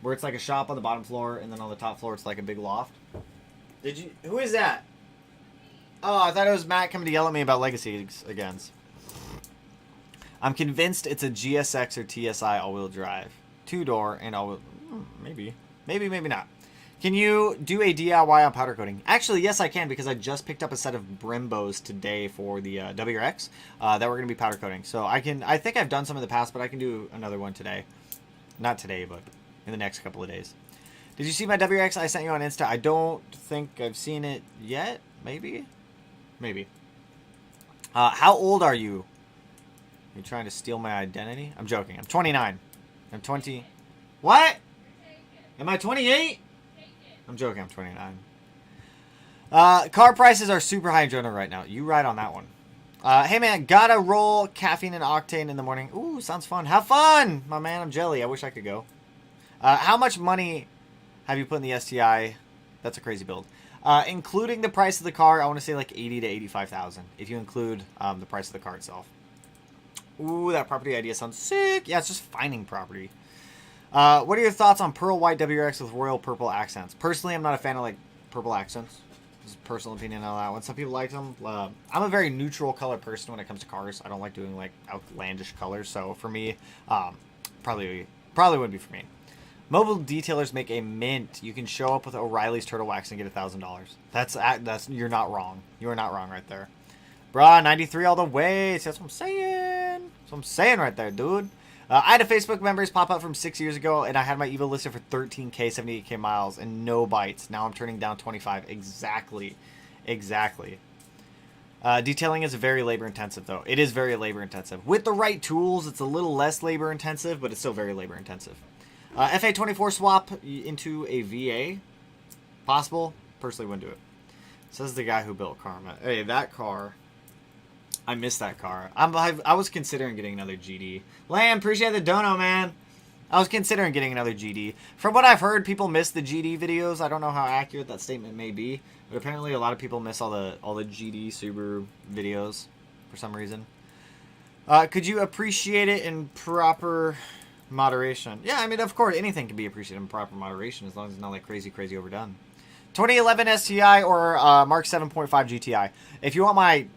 Where it's like a shop on the bottom floor, and then on the top floor it's like a big loft. Who is that? Oh, I thought it was Matt coming to yell at me about Legacy again. I'm convinced it's a GSX or TSI all-wheel drive. 2-door and all-wheel... Maybe not. Can you do a DIY on powder coating? Actually, yes, I can, because I just picked up a set of Brimbos today for the WRX that we're going to be powder coating. So I think I've done some in the past, but I can do another one today. Not today, but in the next couple of days. Did you see my WRX I sent you on Insta? I don't think I've seen it yet. Maybe. How old are you? Are you trying to steal my identity? I'm joking. I'm 29. I'm 20. What? Am I 28? I'm joking. I'm 29. Car prices are super high in general right now. You ride on that one. Hey man, gotta roll caffeine and octane in the morning. Ooh, sounds fun. Have fun, my man. I'm jelly. I wish I could go. How much money have you put in the STI? That's a crazy build. Including the price of the car, I want to say like 80 to 85,000. If you include the price of the car itself. Ooh, that property idea sounds sick. Yeah, it's just finding property. What are your thoughts on pearl white WRX with royal purple accents? Personally, I'm not a fan of like purple accents. This is a personal opinion on that one. Some people like them. I'm a very neutral color person when it comes to cars. I don't like doing like outlandish colors. So for me, probably wouldn't be for me. Mobile detailers make a mint. You can show up with O'Reilly's Turtle Wax and get $1,000. That's you're not wrong. You are not wrong right there. Bruh, 93 all the way. See, that's what I'm saying. That's what I'm saying right there, dude. I had a Facebook members pop up from 6 years ago, and I had my Evo listed for 13K, 78K miles, and no bites. Now I'm turning down 25. Exactly. Detailing is very labor-intensive, though. It is very labor-intensive. With the right tools, it's a little less labor-intensive, but it's still very labor-intensive. FA24 swap into a VA. Possible? Personally wouldn't do it. Says the guy who built Karma. Hey, that car... I missed that car. I was considering getting another GD. Lamb, appreciate the dono, man. I was considering getting another GD. From what I've heard, people miss the GD videos. I don't know how accurate that statement may be, but apparently a lot of people miss all the GD Subaru videos for some reason. Could you appreciate it in proper moderation? Yeah, I mean, of course, anything can be appreciated in proper moderation as long as it's not like crazy overdone. 2011 STI or Mark 7.5 GTI. If you want my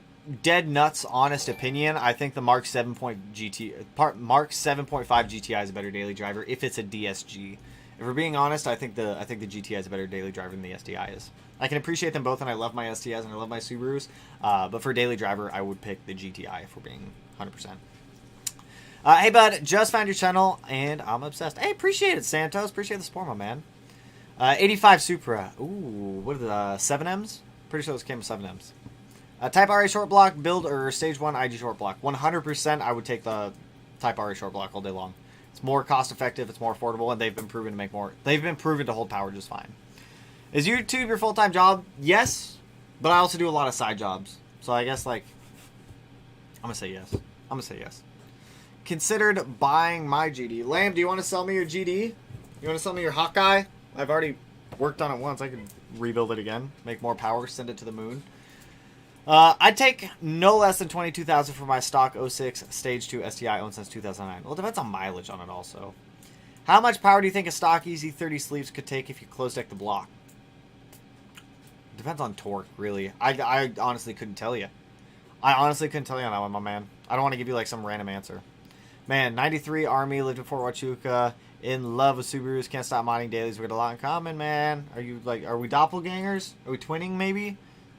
dead nuts honest opinion, I think the Mark 7.5 GTI is a better daily driver if it's a DSG. If we're being honest, I think the GTI is a better daily driver than the STI is. I can appreciate them both, and I love my STIs and I love my Subarus, but for daily driver, I would pick the GTI if we're being 100%. Hey bud, just found your channel and I'm obsessed. Hey, appreciate it, Santos. Appreciate the support, my man. 85 Supra. Ooh, what are the 7Ms? Pretty sure those came with 7Ms. Type RA short block build or stage 1 IG short block. 100% I would take the Type RA short block all day long. It's more cost effective, it's more affordable, and they've been proven to make more. They've been proven to hold power just fine. Is YouTube your full-time job? Yes, but I also do a lot of side jobs. So I guess like I'm gonna say yes. Considered buying my GD. Lamb, do you want to sell me your GD? You want to sell me your Hawkeye? I've already worked on it once. I could rebuild it again, make more power, send it to the moon. I'd take no less than 22,000 for my stock '06 Stage 2 STI owned since 2009. Well, it depends on mileage on it also. How much power do you think a stock EZ30 sleeves could take if you close deck the block? Depends on torque, really. I honestly couldn't tell you. I honestly couldn't tell you on that one, my man. I don't want to give you like some random answer. Man, 93 Army, lived in Fort Huachuca, in love with Subarus, can't stop modding dailies. We got a lot in common, man. Are you like, are we doppelgangers? Are we twinning, maybe?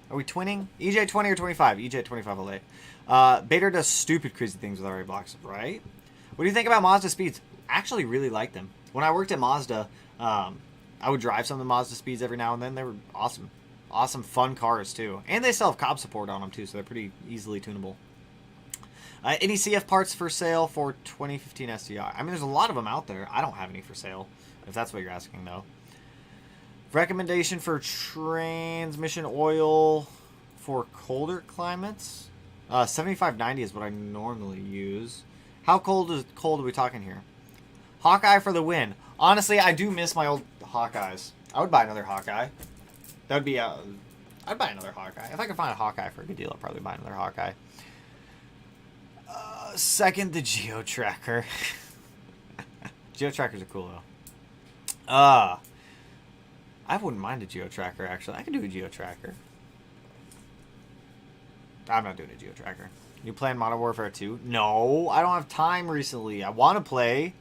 Are we twinning? EJ 20 or 25? EJ 25 LA. Bader does stupid, crazy things with RA blocks, right? What do you think about Mazda speeds? Actually, really like them. When I worked at Mazda, I would drive some of the Mazda speeds every now and then. They were awesome. Awesome, fun cars, too. And they still have COB support on them, too, so they're pretty easily tunable. Any CF parts for sale for 2015 STI? I mean, there's a lot of them out there. I don't have any for sale, if that's what you're asking, though. Recommendation for transmission oil for colder climates? 7590 is what I normally use. How cold are we talking here? Hawkeye for the win. Honestly, I do miss my old Hawkeyes. I would buy another Hawkeye. That would be I'd buy another Hawkeye. If I could find a Hawkeye for a good deal, I'd probably buy another Hawkeye. Second, the Geo Tracker. Geo Trackers are cool, though. I wouldn't mind a Geo Tracker, actually. I can do a Geo Tracker. I'm not doing a Geo Tracker. You playing Modern Warfare 2? No, I don't have time recently. I want to play.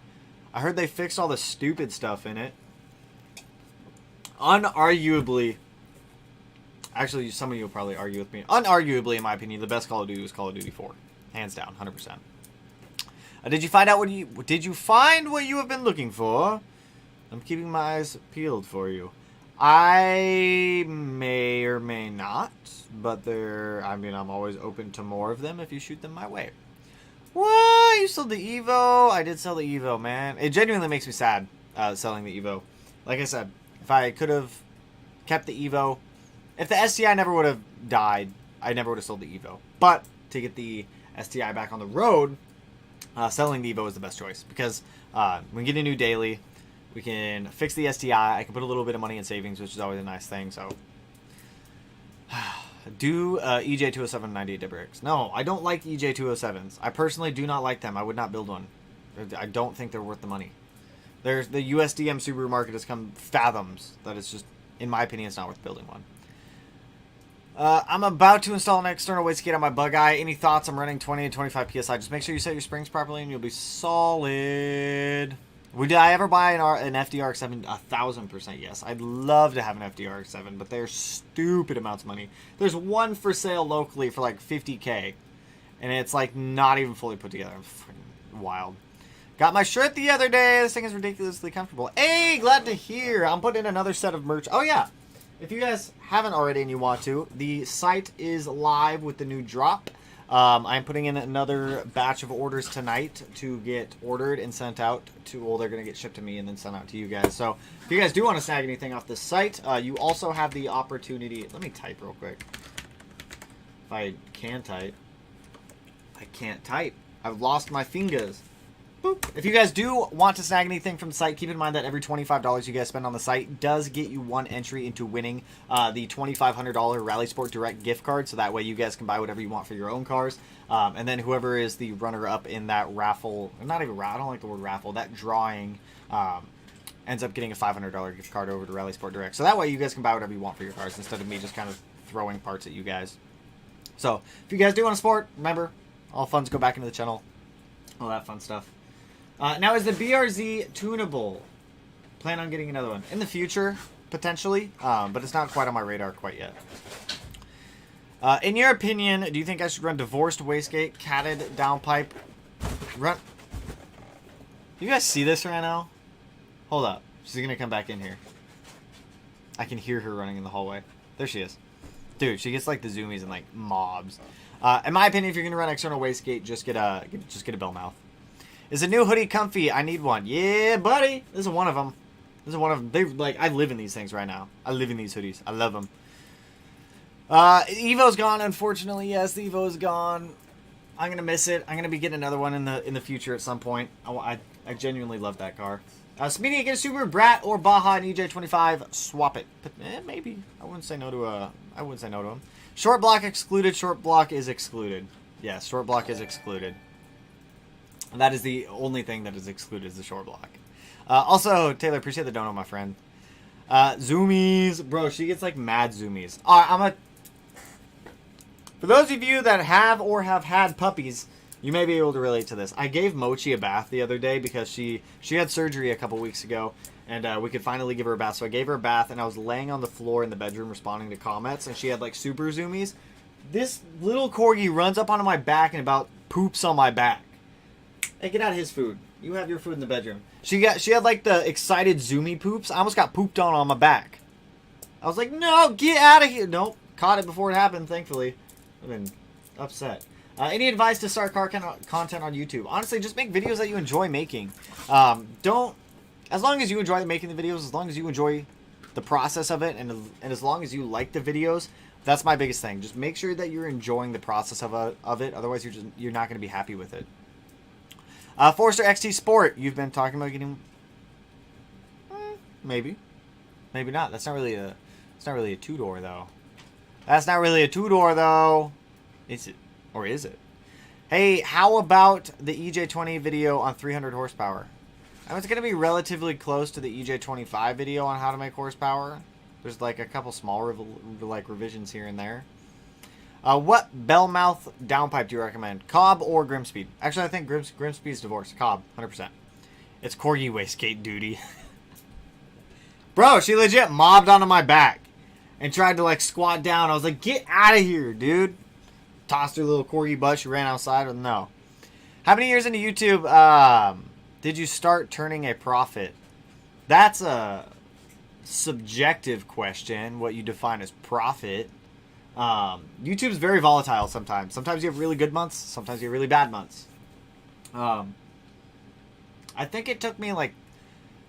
I heard they fixed all the stupid stuff in it. Unarguably. Actually, some of you will probably argue with me. Unarguably, in my opinion, the best Call of Duty was Call of Duty 4. Hands down, 100%. Did you find what you have been looking for? I'm keeping my eyes peeled for you. I may or may not, but I'm always open to more of them if you shoot them my way. What? You sold the Evo? I did sell the Evo, man. It genuinely makes me sad, selling the Evo. Like I said, if I could have kept the Evo, if the STI never would have died, I never would have sold the Evo. But to get the STI back on the road, selling the Evo is the best choice because we can get a new daily. We can fix the STI. I can put a little bit of money in savings, which is always a nice thing. So, do EJ 207 98 Debrix. No, I don't like EJ 207s. I personally do not like them. I would not build one. I don't think they're worth the money. The USDM Subaru market has come fathoms that it's just, in my opinion, it's not worth building one. I'm about to install an external wastegate on my bug eye. Any thoughts? I'm running 20 and 25 PSI. Just make sure you set your springs properly and you'll be solid. Would I ever buy an FDRX7? 1,000% yes. I'd love to have an FDRX7, but they're stupid amounts of money. There's one for sale locally for like 50K, and it's like not even fully put together. Freaking wild. Got my shirt the other day. This thing is ridiculously comfortable. Hey, glad to hear. I'm putting in another set of merch. Oh, yeah. If you guys haven't already and you want to, the site is live with the new drop. I'm putting in another batch of orders tonight to get ordered and sent out to, well, they're going to get shipped to me and then sent out to you guys. So if you guys do want to snag anything off this site, you also have the opportunity. Let me type real quick. If I can type. I can't type. I've lost my fingers. Boop. If you guys do want to snag anything from the site, keep in mind that every $25 you guys spend on the site does get you one entry into winning the $2,500 Rally Sport Direct gift card. So that way you guys can buy whatever you want for your own cars. And then whoever is the runner-up in that raffle, not even raffle, I don't like the word raffle, that drawing ends up getting a $500 gift card over to Rally Sport Direct. So that way you guys can buy whatever you want for your cars instead of me just kind of throwing parts at you guys. So if you guys do want to support, remember, all funds go back into the channel. All that fun stuff. Now, is the BRZ tunable? Plan on getting another one in the future, potentially, but it's not quite on my radar quite yet. In your opinion, do you think I should run divorced wastegate, catted downpipe? Run. Do you guys see this right now? Hold up. She's going to come back in here. I can hear her running in the hallway. There she is. Dude, she gets like the zoomies and like mobs. In my opinion, if you're going to run external wastegate, just get a bell mouth. Is a new hoodie comfy? I need one. Yeah, buddy. This is one of them. I live in these things right now. I live in these hoodies. I love them. Evo's gone, unfortunately. Yes, the Evo is gone. I'm gonna miss it. I'm gonna be getting another one in the future at some point. I genuinely love that car. Speedy, get a Subaru Brat or Baja and EJ25. Swap it. But, maybe. I wouldn't say no to him. Short block excluded. Short block is excluded. Yes, short block is excluded. And that is the only thing that is excluded is the short block. Also, Taylor, appreciate the dono, my friend. Zoomies. Bro, she gets like mad zoomies. Alright, for those of you that have or have had puppies, you may be able to relate to this. I gave Mochi a bath the other day because she had surgery a couple weeks ago, and we could finally give her a bath. So I gave her a bath, and I was laying on the floor in the bedroom responding to comments, and she had like super zoomies. This little corgi runs up onto my back and about poops on my back. Hey, get out of his food. You have your food in the bedroom. She had like the excited zoomy poops. I almost got pooped on my back. I was like, no, get out of here. Nope, caught it before it happened, thankfully. I've been upset. Any advice to start car content on YouTube? Honestly, just make videos that you enjoy making. As long as you enjoy making the videos, as long as you enjoy the process of it, and as long as you like the videos, that's my biggest thing. Just make sure that you're enjoying the process of it. Otherwise, you're not going to be happy with it. Forester XT Sport, you've been talking about getting. Maybe not. That's not really a two-door though. That's not really a two-door though. Is it? Or is it? Hey, how about the EJ20 video on 300 horsepower? It's going to be relatively close to the EJ25 video on how to make horsepower. There's like a couple small revisions here and there. What bell-mouth downpipe do you recommend? Cobb or Grimspeed? Actually, I think Grimspeed's divorced. Cobb, 100%. It's corgi wastegate duty. Bro, she legit mobbed onto my back and tried to like squat down. I was like, get out of here, dude. Tossed her little corgi butt. She ran outside. No. How many years into YouTube did you start turning a profit? That's a subjective question, what you define as profit. YouTube's very volatile sometimes. Sometimes you have really good months. Sometimes you have really bad months. I think it took me like,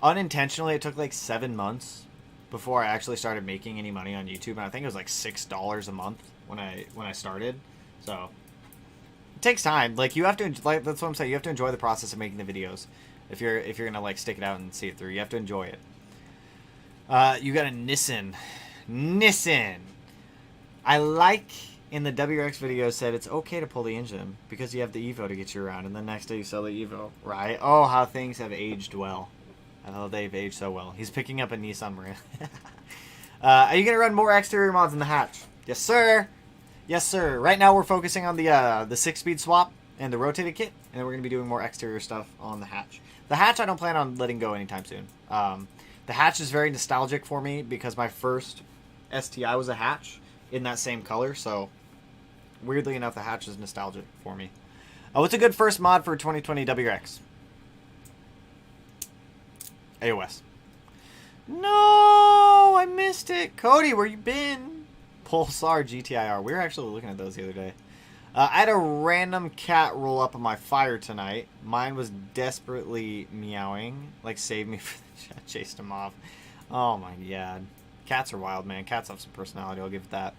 unintentionally, it took like 7 months before I actually started making any money on YouTube. And I think it was like $6 a month when I started. So it takes time. Like you have to, like that's what I'm saying. You have to enjoy the process of making the videos. If you're gonna like stick it out and see it through, you have to enjoy it. You got a Nissan. I like in the WRX video said it's okay to pull the engine because you have the Evo to get you around, and then next day you sell the Evo, right? Oh, how things have aged well. Oh, they've aged so well. He's picking up a Nissan Marine. Are you gonna run more exterior mods in the hatch? Yes, sir. Yes, sir. Right now we're focusing on the 6-speed swap and the rotated kit, and then we're going to be doing more exterior stuff on the hatch. The hatch I don't plan on letting go anytime soon. The hatch is very nostalgic for me because my first STI was a hatch in that same color, so weirdly enough, the hatch is nostalgic for me. What's a good first mod for 2020 WRX? AOS. No, I missed it. Cody, where you been? Pulsar GTIR. We were actually looking at those the other day. I had a random cat roll up on my fire tonight. Mine was desperately meowing. Like, save me for the chat. Chased him off. Oh my god. Cats are wild, man. Cats have some personality. I'll give it that.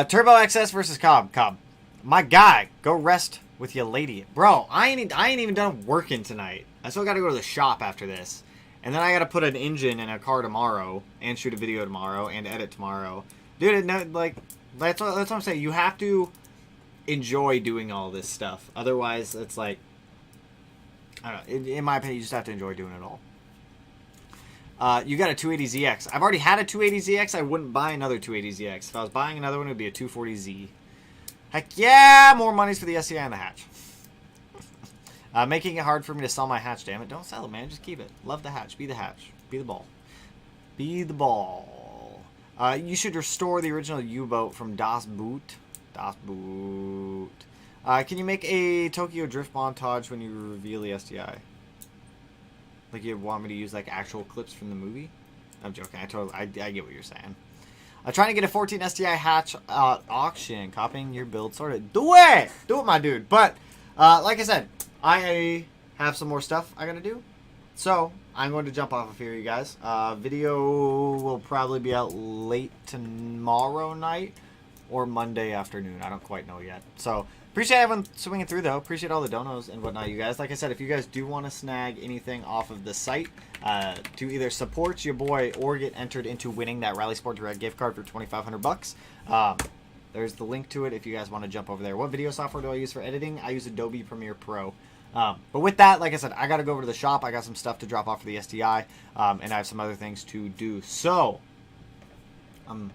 Turbo XS versus Cobb. Cobb. My guy. Go rest with your lady. Bro, I ain't even done working tonight. I still gotta go to the shop after this. And then I gotta put an engine in a car tomorrow. And shoot a video tomorrow. And edit tomorrow. Dude, like, that's what I'm saying. You have to enjoy doing all this stuff. Otherwise, it's like, I don't know. In my opinion, you just have to enjoy doing it all. You got a 280ZX. I've already had a 280ZX. I wouldn't buy another 280ZX. If I was buying another one, it would be a 240Z. Heck yeah! More monies for the SCI and the hatch. Making it hard for me to sell my hatch, damn it. Don't sell it, man. Just keep it. Love the hatch. Be the hatch. Be the ball. Be the ball. You should restore the original U-boat from Das Boot. Das Boot. Can you make a Tokyo Drift montage when you reveal the STI? Like you want me to use like actual clips from the movie? I'm joking. I get what you're saying. Trying to get a 14 STI hatch auction. Copying your build, sort of. Do it! Do it, my dude. But, like I said, I have some more stuff I gotta do. So, I'm going to jump off of here, you guys. Video will probably be out late tomorrow night or Monday afternoon. I don't quite know yet. So, Appreciate everyone swinging through, though. Appreciate all the donos and whatnot, you guys. Like I said, if you guys do want to snag anything off of the site to either support your boy or get entered into winning that Rally Sport Direct gift card for $2,500, there's the link to it if you guys want to jump over there. What video software do I use for editing? I use Adobe Premiere Pro. But with that, like I said, I got to go over to the shop. I got some stuff to drop off for the STI, and I have some other things to do. So, I'm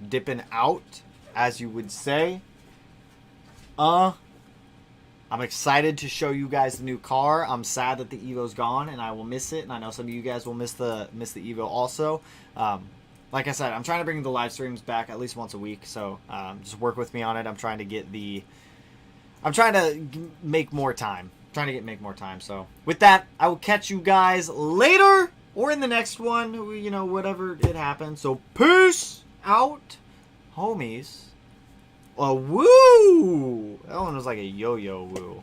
dipping out, as you would say. I'm excited to show you guys the new car. I'm sad that the Evo's gone, and I will miss it. And I know some of you guys will miss the Evo also. Like I said, I'm trying to bring the live streams back at least once a week. So just work with me on it. I'm trying to make more time. Make more time. So with that, I will catch you guys later or in the next one. You know, whatever it happens. So peace out, homies. Oh, woo! That one was like a yo-yo woo.